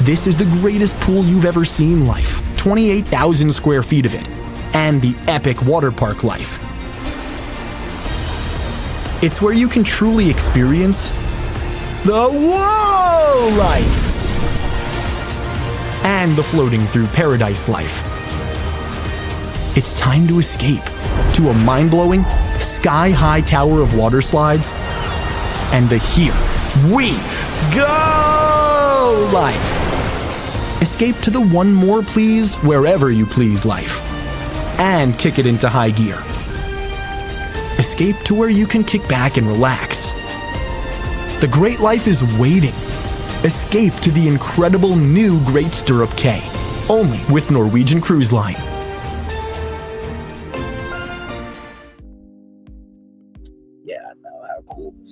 This is the greatest pool you've ever seen life. 28,000 square feet of it. And the epic water park life. It's where you can truly experience the whoa life. And the floating through paradise life. It's time to escape to a mind-blowing, sky-high tower of water slides and the Here We Go life. Escape to the one more please wherever you please life and kick it into high gear. Escape to where you can kick back and relax. The great life is waiting. Escape to the incredible new Great Stirrup Cay, only with Norwegian Cruise Line.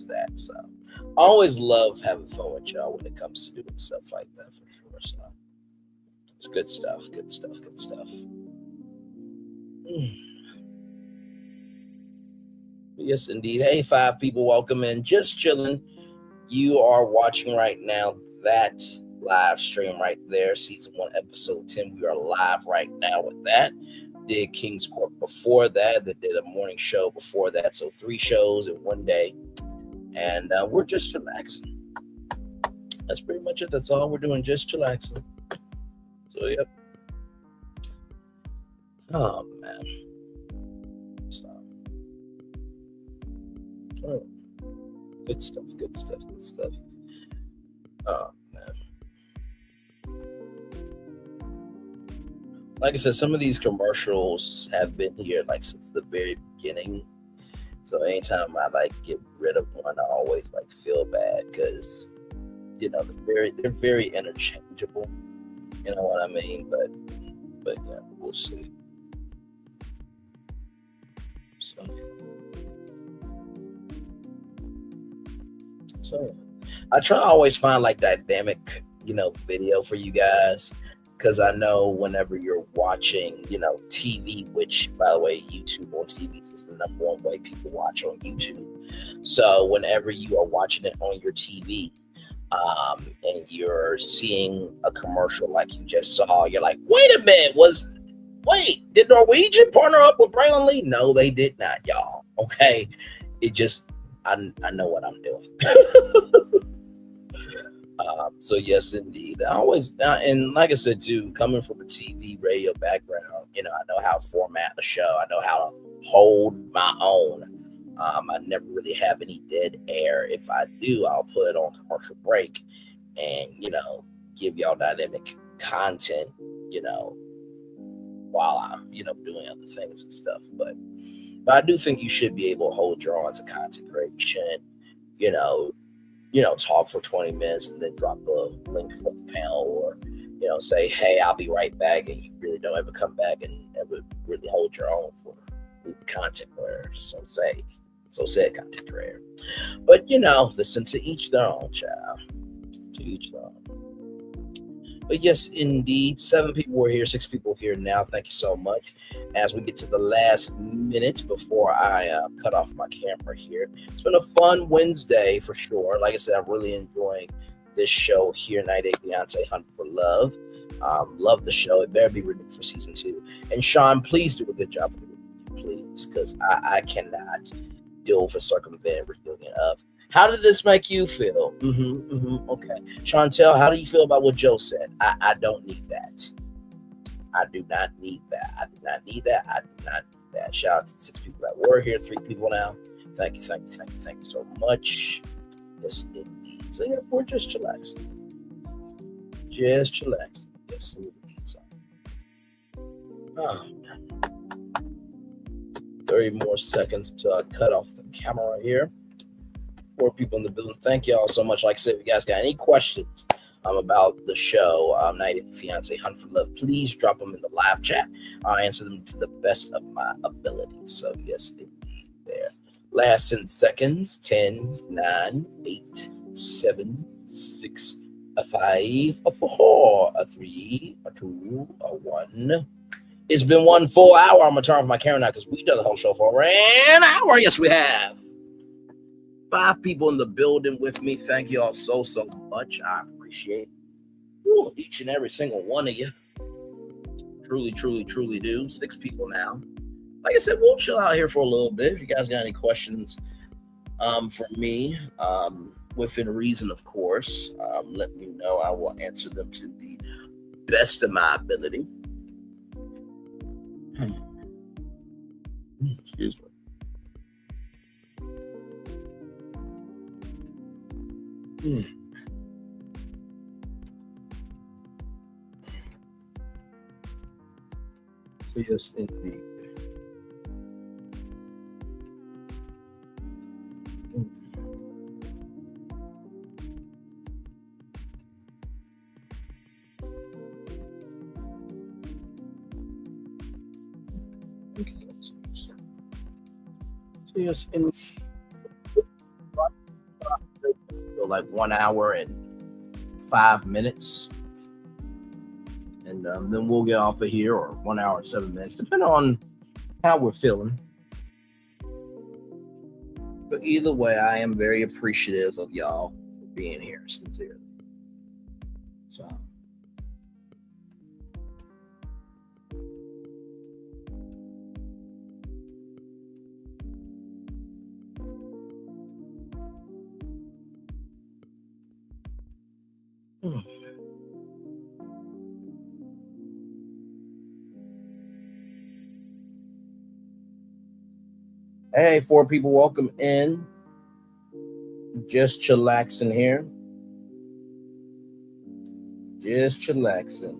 That. So I always love having fun with y'all when it comes to doing stuff like that for sure. So it's good stuff, good stuff, good stuff. Yes, indeed. Hey, 5 people, welcome in. Just chilling. You are watching right now that live stream right there, season 1, episode 10. We are live right now with that. Did King's Court before that. They did a morning show before that. So 3 shows in one day. And we're just chillaxing. That's pretty much it. That's all we're doing, just chillaxing. So, yep. Oh, man. So, good stuff, good stuff, good stuff. Oh, man. Like I said, some of these commercials have been here, since the very beginning. So anytime I get rid of one, I always feel bad because they're very interchangeable. You know what I mean? But yeah, we'll see. So I try to always find dynamic, video for you guys. Because I know whenever you're watching, TV, which, by the way, YouTube on TVs is the #1 way people watch on YouTube. So whenever you are watching it on your TV and you're seeing a commercial like you just saw, you're like, wait a minute, did Norwegian partner up with Braylon Lee? No, they did not, y'all. Okay. I know what I'm doing. So yes, indeed. I always, and like I said too, coming from a TV radio background, I know how to format a show. I know how to hold my own. I never really have any dead air. If I do, I'll put it on commercial break and, give y'all dynamic content, while I'm, doing other things and stuff. But I do think you should be able to hold your own as a content creation, talk for 20 minutes and then drop a link for the panel or, say, hey, I'll be right back. And you really don't ever come back and ever really hold your own for the content creator. So said content creator. But, listen, to each their own, child. To each their own. But yes, indeed, 7 people were here, 6 people here now. Thank you so much. As we get to the last minute before I cut off my camera here, it's been a fun Wednesday for sure. Like I said, I'm really enjoying this show here, 90 Day Fiance Hunt for Love. Love the show. It better be renewed for season 2. And Sean, please do a good job with it, please, because I cannot deal with a circumventing reunion of. How did this make you feel? Okay. Chantel, how do you feel about what Joe said? I don't need that. I do not need that. I do not need that. I do not need that. Shout out to the 6 people that were here, 3 people now. Thank you so much. Yes, indeed. So yeah, we're just chillaxing. Just chillaxing. Yes, indeed. So, 30 more seconds until I cut off the camera here. 4 people in the building. Thank you all so much. Like I said, if you guys got any questions about the show, 90 Day Fiance Hunt for Love, please drop them in the live chat. I'll answer them to the best of my ability. So yes, indeed, there. Last 10 seconds. 10, 9, 8, 7, 6, 5, 4, 3, 2, 1. It's been 1 full hour. I'm gonna turn off my camera now because we've done the whole show for over an hour. Yes, we have. 5 people in the building with me. Thank you all so much. I appreciate each and every single one of you. Truly do. 6 people now. Like I said, we'll chill out here for a little bit. If you guys got any questions for me, within reason, of course, let me know. I will answer them to the best of my ability. Excuse me. So yes, indeed. So yes, in like 1 hour and 5 minutes, and then we'll get off of here, or 1 hour and 7 minutes, depending on how we're feeling. But either way, I am very appreciative of y'all for being here, sincerely. So hey, 4 people, welcome in. Just chillaxing here. Just chillaxing.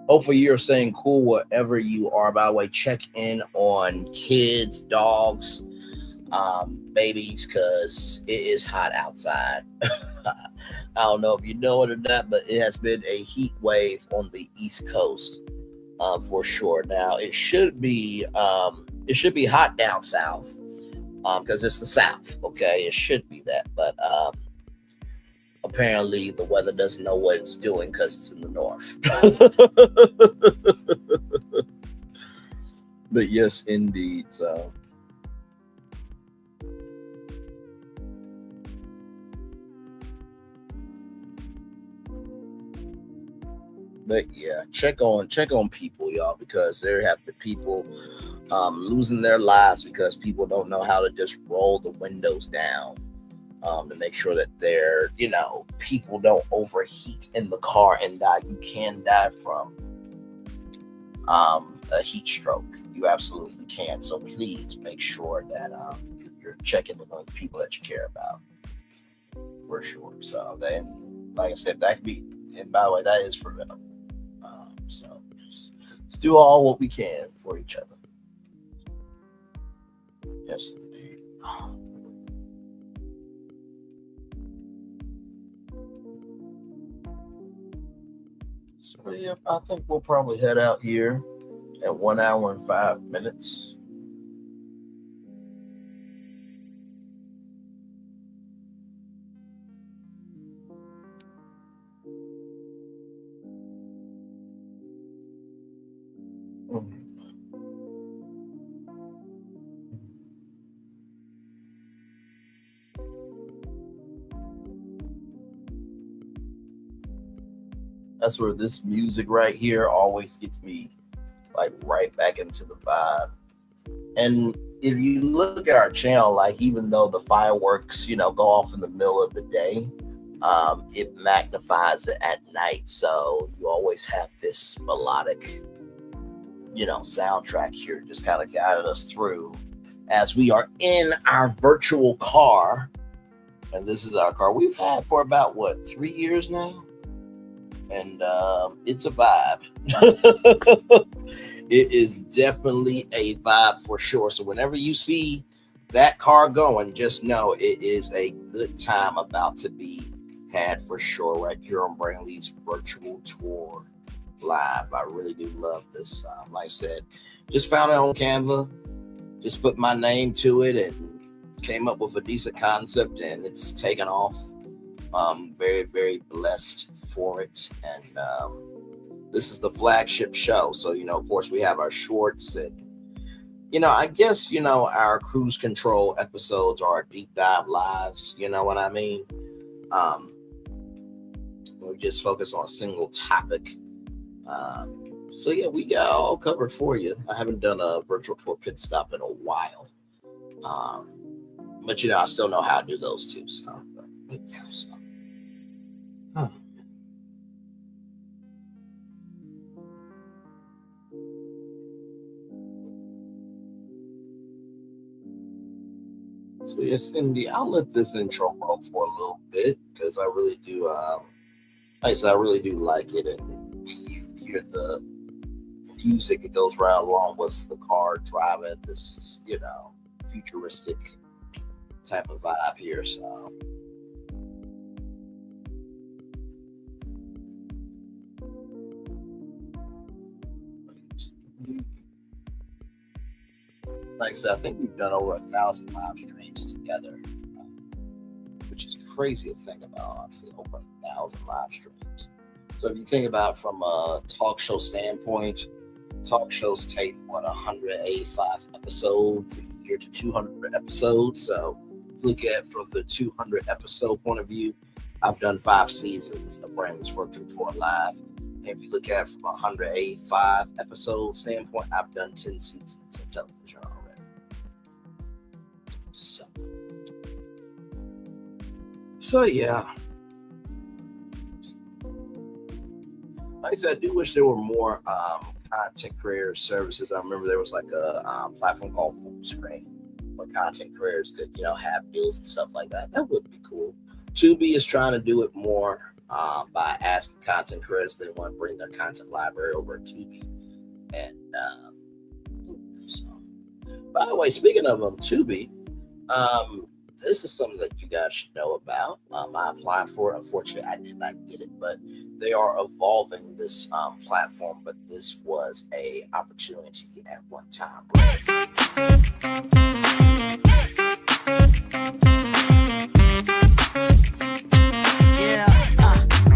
Hopefully you're staying cool wherever you are. By the way, check in on kids, dogs, babies, because it is hot outside. I don't know if you know it or not, but it has been a heat wave on the East Coast for sure. Now it should be hot down south because it's the South. Okay, it should be that, but apparently the weather doesn't know what it's doing because it's in the north. But yes, indeed. So but yeah, check on people, y'all, because there have been people losing their lives because people don't know how to just roll the windows down to make sure that people don't overheat in the car and die. You can die from a heat stroke. You absolutely can. So please make sure that you're checking on the people that you care about, for sure. So then, like I said, that could be, and by the way, that is preventable. So let's do all what we can for each other. Yes, indeed. So yeah, I think we'll probably head out here at 1 hour and 5 minutes. That's where this music right here always gets me like right back into the vibe. And if you look at our channel, like even though the fireworks, go off in the middle of the day, it magnifies it at night. So you always have this melodic soundtrack here just kind of guided us through as we are in our virtual car. And this is our car we've had for about 3 years now, and it's a vibe. It is definitely a vibe for sure. So whenever you see that car going, just know it is a good time about to be had for sure right here on Brantley's virtual tour live. I really do love this. Like I said, just found it on Canva, just put my name to it and came up with a decent concept, and it's taken off. Very, very blessed for it. And this is the flagship show. So, of course, we have our shorts and, I guess, our cruise control episodes are our deep dive lives. You know what I mean? We just focus on a single topic. So, yeah, we got all covered for you. I haven't done a virtual tour pit stop in a while. But, I still know how to do those too. So, yeah, so. So yes, Cindy, I'll let this intro roll for a little bit because I really do, like I said, I really do like it. And when you hear the music, it goes right along with the car driving this, futuristic type of vibe here. So. Like I said, I think we've done over 1,000 live streams together, which is crazy to think about, honestly, over 1,000 live streams. So if you think about it from a talk show standpoint, talk shows take, 185 episodes a year to 200 episodes. So look at it from the 200 episode point of view, I've done 5 seasons of Brantley's Virtual Tour Live. And if you look at it from a 185 episode standpoint, I've done 10 seasons of television already. So yeah. Like I said, I do wish there were more content creator services. I remember there was like a platform called Full Screen where content creators could, have deals and stuff like that. That would be cool. Tubi is trying to do it more by asking content creators they want to bring their content library over to Tubi. And so, by the way, speaking of Tubi, this is something that you guys should know about. I applied for it. Unfortunately, I did not get it, but they are evolving this platform. But this was a opportunity at one time.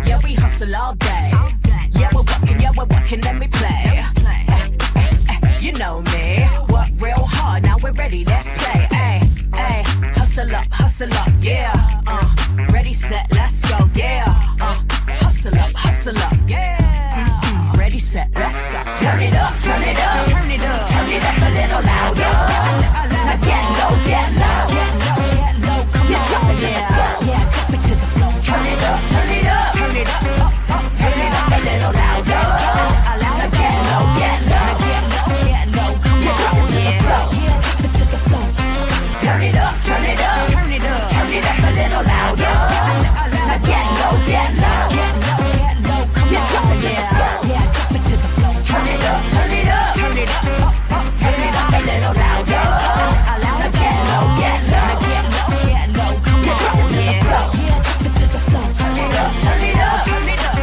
Yeah, we hustle all day. Yeah, we're working, let me play. You know me, work real hard, now we're ready, let's play. Hustle up, yeah. Ready, set, let's go, yeah. Hustle up, yeah. Ready, set, let's go. Turn it up, turn it up, turn it up, turn it up a little louder. Now get low, come on, yeah, drop it to the floor. Turn it up, turn it up, turn it up, turn it up a little louder. Now get low, come on, yeah, drop it to the floor. Turn it up, turn it up, turn it up, turn it up a little louder. Now get low, come on, yeah, drop it to the floor. Turn it up, turn it up, turn it up, turn it up a little louder. Now get low, come on, yeah, drop it to the floor. Turn it up, turn it up, turn it up,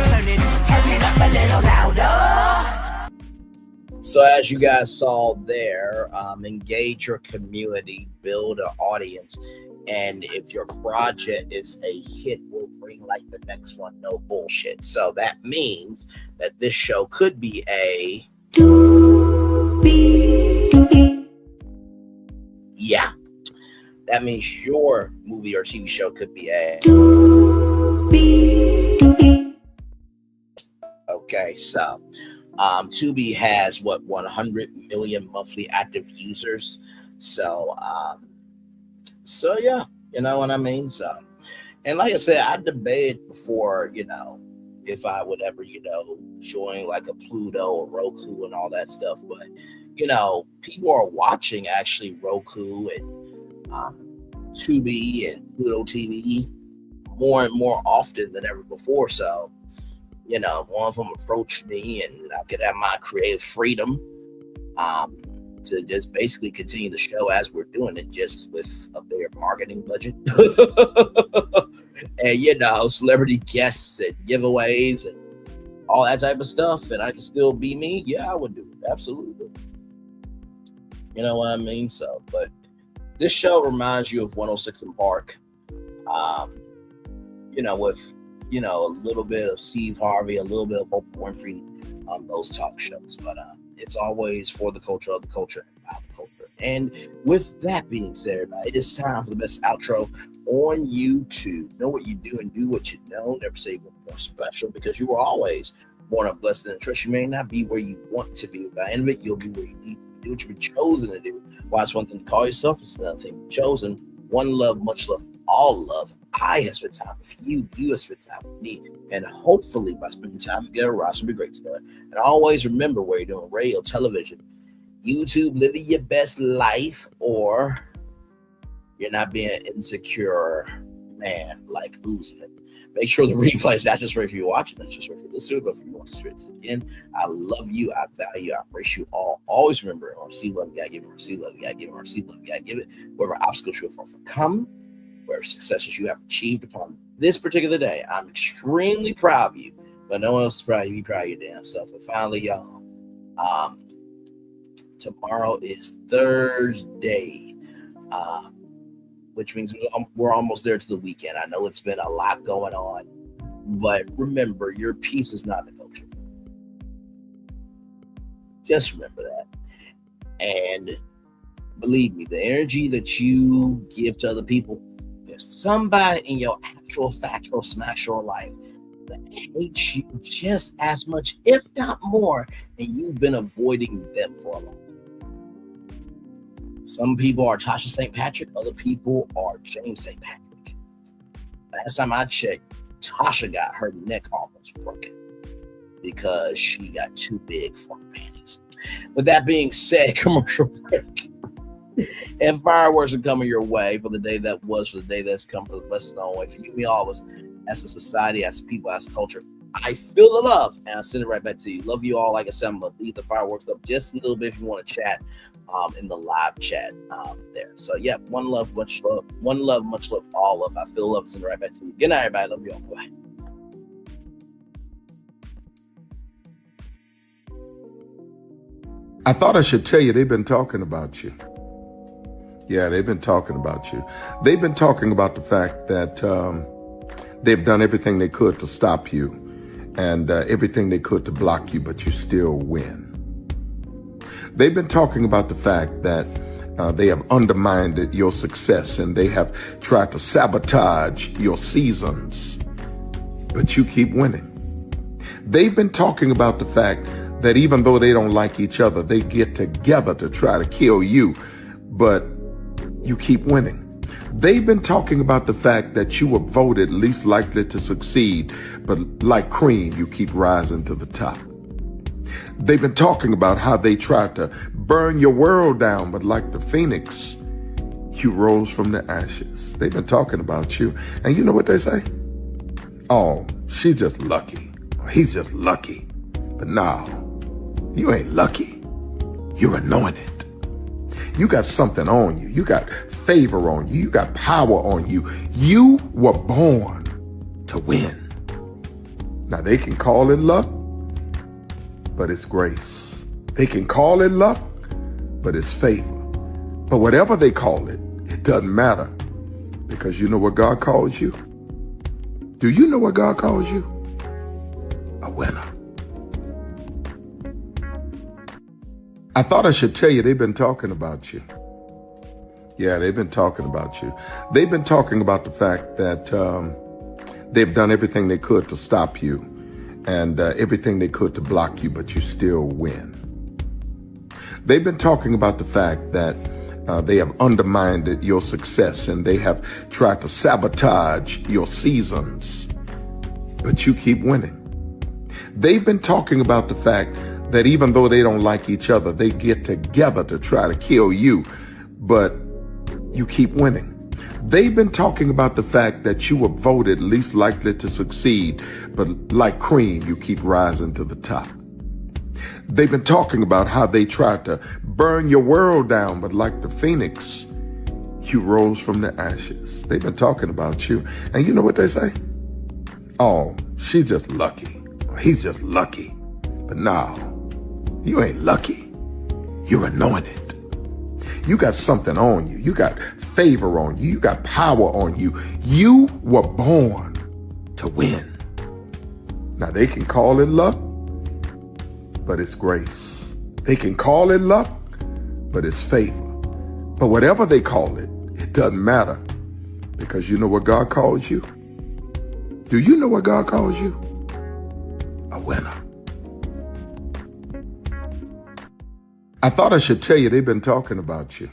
turn it up a little louder. So as you guys saw there, engage your community, build an audience, and if your project is a hit, we'll bring like the next one, no bullshit. So that means that this show could be a yeah. That means your movie or TV show could be a okay. So Tubi has 100 million monthly active users. So yeah, you know what I mean? So, and like I said, I debated before, if I would ever, join like a Pluto or Roku and all that stuff. But, people are watching actually Roku and Tubi and Pluto TV more and more often than ever before. So, one of them approached me and I could have my creative freedom to just basically continue the show as we're doing it, just with a bigger marketing budget. And, celebrity guests and giveaways and all that type of stuff. And I can still be me. Yeah, I would do it. Absolutely. You know what I mean? So, but this show reminds you of 106 in Park. With, a little bit of Steve Harvey, a little bit of Oprah Winfrey on those talk shows. But it's always for the culture, of the culture, about the culture. And with that being said, everybody, it is time for the best outro on YouTube. Know what you do and do what you know. Never say you're more special, because you were always born up, blessed, and trust. You may not be where you want to be. By the end of it, you'll be where you need to do what you've been chosen to do. Why it's one thing to call yourself, it's another thing to be chosen. One love, much love, all love. I have spent time with you. You have spent time with me. And hopefully by spending time together, Ross will be great together. And always remember, where you're doing radio, television, YouTube, living your best life, or you're not being an insecure man like Usman. Make sure the replay is not just right for you watching, not just right for you listening, but for you want to experience it again. I love you. I value you. I embrace you all. Always remember, receive love, you gotta give it. Receive love, you gotta give it. Receive love, you gotta give it. Whatever obstacles you have overcome, whatever successes you have achieved upon this particular day, I'm extremely proud of you. But no one else is proud of you. Be proud of your damn self. And finally, y'all, tomorrow is Thursday, which means we're almost there to the weekend. I know it's been a lot going on, but remember, your peace is not negotiable. Just remember that. And believe me, the energy that you give to other people, there's somebody in your actual factual smash-your life that hates you just as much, if not more, and you've been avoiding them for a long time. Some people are Tasha St. Patrick, other people are James St. Patrick. Last time I checked, Tasha got her neck almost broken because she got too big for her panties. With that being said, commercial break. And fireworks are coming your way for the day that was, for the day that's come, for the blessings on the way. For you, me, all of us, as a society, as a people, as a culture, I feel the love, and I send it right back to you. Love you all. Like I said, I'm going to leave the fireworks up just a little bit if you want to chat in the live chat there. So, yeah, one love, much love. One love, much love, all love. I feel love, send it right back to you. Good night, everybody. Love you all. Bye. I thought I should tell you, they've been talking about you. Yeah, they've been talking about you. They've been talking about the fact that they've done everything they could to stop you and everything they could to block you, but you still win. They've been talking about the fact that they have undermined your success and they have tried to sabotage your seasons, but you keep winning. They've been talking about the fact that even though they don't like each other, they get together to try to kill you, but you keep winning. They've been talking about the fact that you were voted least likely to succeed, but like cream, you keep rising to the top. They've been talking about how they tried to burn your world down, but like the phoenix, you rose from the ashes. They've been talking about you. And you know what they say? Oh, she's just lucky. He's just lucky. But no, you ain't lucky. You're anointed. You got something on you. You got favor on you. You got power on you. You were born to win. Now they can call it luck, but it's grace. They can call it luck, but it's favor. But whatever they call it, it doesn't matter, because you know what God calls you? Do you know what God calls you? A winner. I thought I should tell you, they've been talking about you. Yeah, they've been talking about you. They've been talking about the fact that they've done everything they could to stop you and everything they could to block you, but you still win. They've been talking about the fact that they have undermined your success and they have tried to sabotage your seasons, but you keep winning. They've been talking about the fact that even though they don't like each other, they get together to try to kill you, but you keep winning. They've been talking about the fact that you were voted least likely to succeed, but like cream, you keep rising to the top. They've been talking about how they tried to burn your world down, but like the phoenix, you rose from the ashes. They've been talking about you. And you know what they say? Oh, she's just lucky. He's just lucky. But no, you ain't lucky. You're anointed. You got something on you. You got favor on you. You got power on you. You were born to win. Now they can call it luck, but it's grace. They can call it luck, but it's favor. But whatever they call it, it doesn't matter, because you know what God calls you? Do you know what God calls you? A winner. I thought I should tell you they've been talking about you.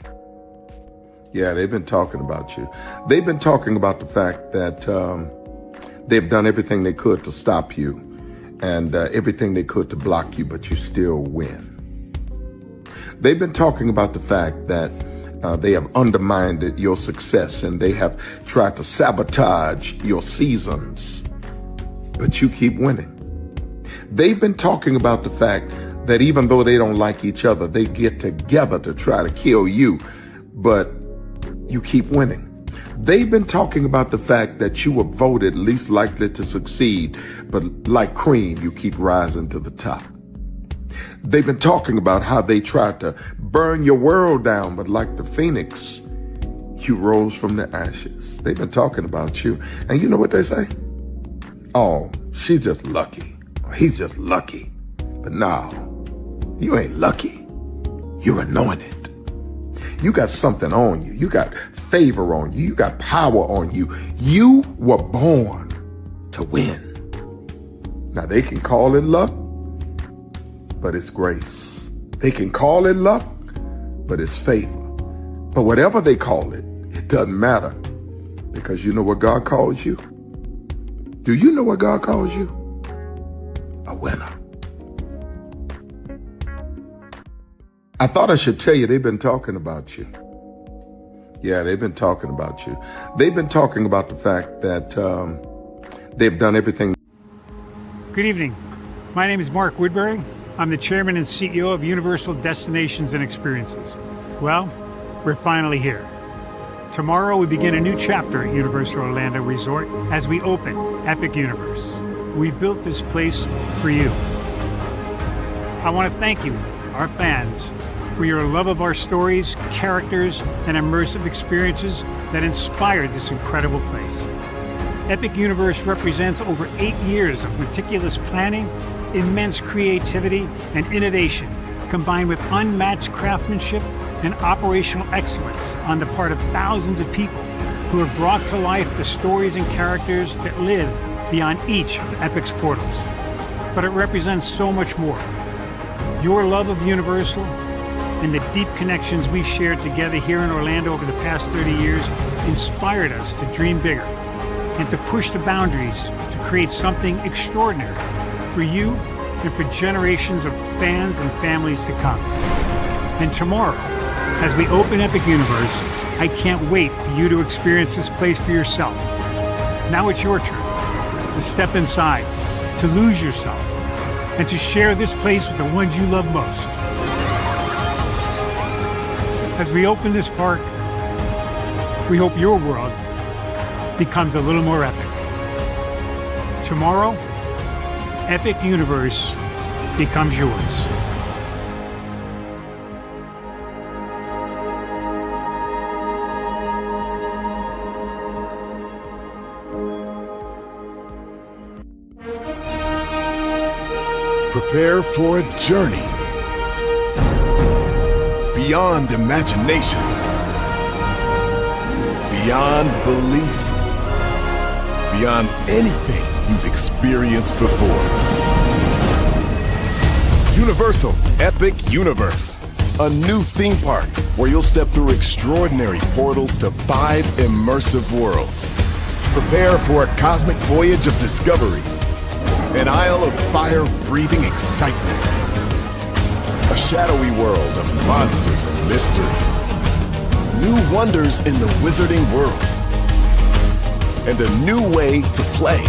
Yeah, they've been talking about you. They've been talking about the fact that they've done everything they could to stop you and everything they could to block you, but you still win. They've been talking about the fact that they have undermined your success and they have tried to sabotage your seasons, but you keep winning. They've been talking about the fact that even though they don't like each other, they get together to try to kill you, but you keep winning. They've been talking about the fact that you were voted least likely to succeed, but like cream, you keep rising to the top. They've been talking about how they tried to burn your world down, but like the phoenix, you rose from the ashes. They've been talking about you. And you know what they say? Oh, she's just lucky. He's just lucky. But no, you ain't lucky. You're anointed. You got something on you. You got favor on you. You got power on you. You were born to win. Now they can call it luck, but it's grace. They can call it luck, but it's favor. But whatever they call it, it doesn't matter, because you know what God calls you? Do you know what God calls you? A winner. I thought I should tell you they've been talking about you. Yeah, they've been talking about you. They've been talking about the fact that they've done everything. Good evening. My name is Mark Woodbury. I'm the chairman and CEO of Universal Destinations and Experiences. Well, we're finally here. Tomorrow we begin a new chapter at Universal Orlando Resort as we open Epic Universe. We built this place for you. I want to thank you, our fans, for your love of our stories, characters, and immersive experiences that inspired this incredible place. Epic Universe represents over 8 years of meticulous planning, immense creativity, and innovation, combined with unmatched craftsmanship and operational excellence on the part of thousands of people who have brought to life the stories and characters that live beyond each of Epic's portals. But it represents so much more. Your love of Universal and the deep connections we've shared together here in Orlando over the past 30 years inspired us to dream bigger and to push the boundaries to create something extraordinary for you and for generations of fans and families to come. And tomorrow, as we open Epic Universe, I can't wait for you to experience this place for yourself. Now it's your turn to step inside, to lose yourself, and to share this place with the ones you love most. As we open this park, we hope your world becomes a little more epic. Tomorrow, Epic Universe becomes yours. Prepare for a journey beyond imagination, beyond belief, beyond anything you've experienced before. Universal Epic Universe, a new theme park where you'll step through extraordinary portals to 5 immersive worlds. Prepare for a cosmic voyage of discovery, An isle of fire-breathing excitement. A shadowy world of monsters and mystery. New wonders in the wizarding world. And a new way to play.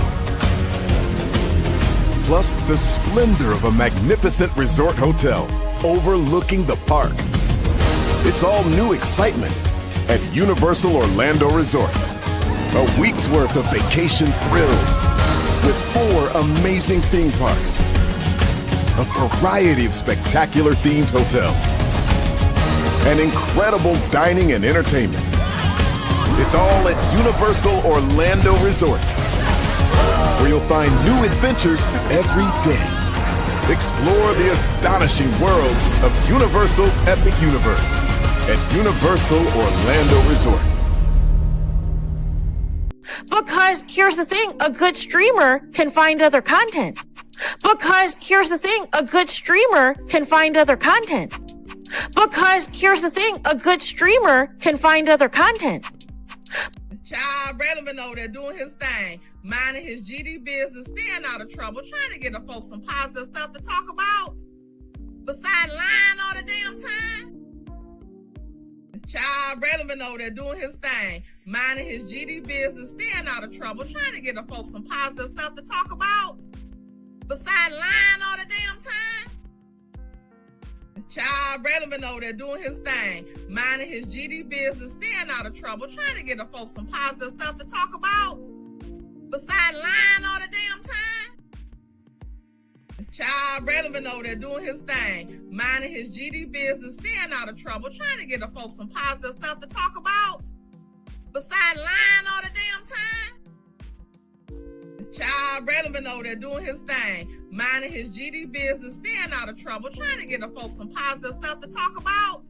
Plus the splendor of a magnificent resort hotel overlooking the park. It's all new excitement at Universal Orlando Resort. A week's worth of vacation thrills with 4 amazing theme parks, a variety of spectacular themed hotels, and incredible dining and entertainment. It's all at Universal Orlando Resort, where you'll find new adventures every day. Explore the astonishing worlds of Universal Epic Universe at Universal Orlando Resort. Because here's the thing, a good streamer can find other content. Because here's the thing, a good streamer can find other content. Because here's the thing, a good streamer can find other content. Child, Brandon been over there doing his thing, minding his GD business, staying out of trouble, trying to get the folks some positive stuff to talk about. Besides lying all the damn time. Child, Brandon been over there doing his thing, minding his GD business, staying out of trouble, trying to get the folks some positive stuff to talk about. Besides lying all the damn time. Child, Brandon been over there doing his thing, minding his GD business, staying out of trouble, trying to get the folks some positive stuff to talk about. Besides lying all the damn time. Child, Brandon been over there doing his thing, minding his GD business, staying out of trouble, trying to get the folks some positive stuff to talk about. Besides lying all the damn time. Child, Brandon been over there doing his thing, minding his GD business, staying out of trouble, trying to get the folks some positive stuff to talk about.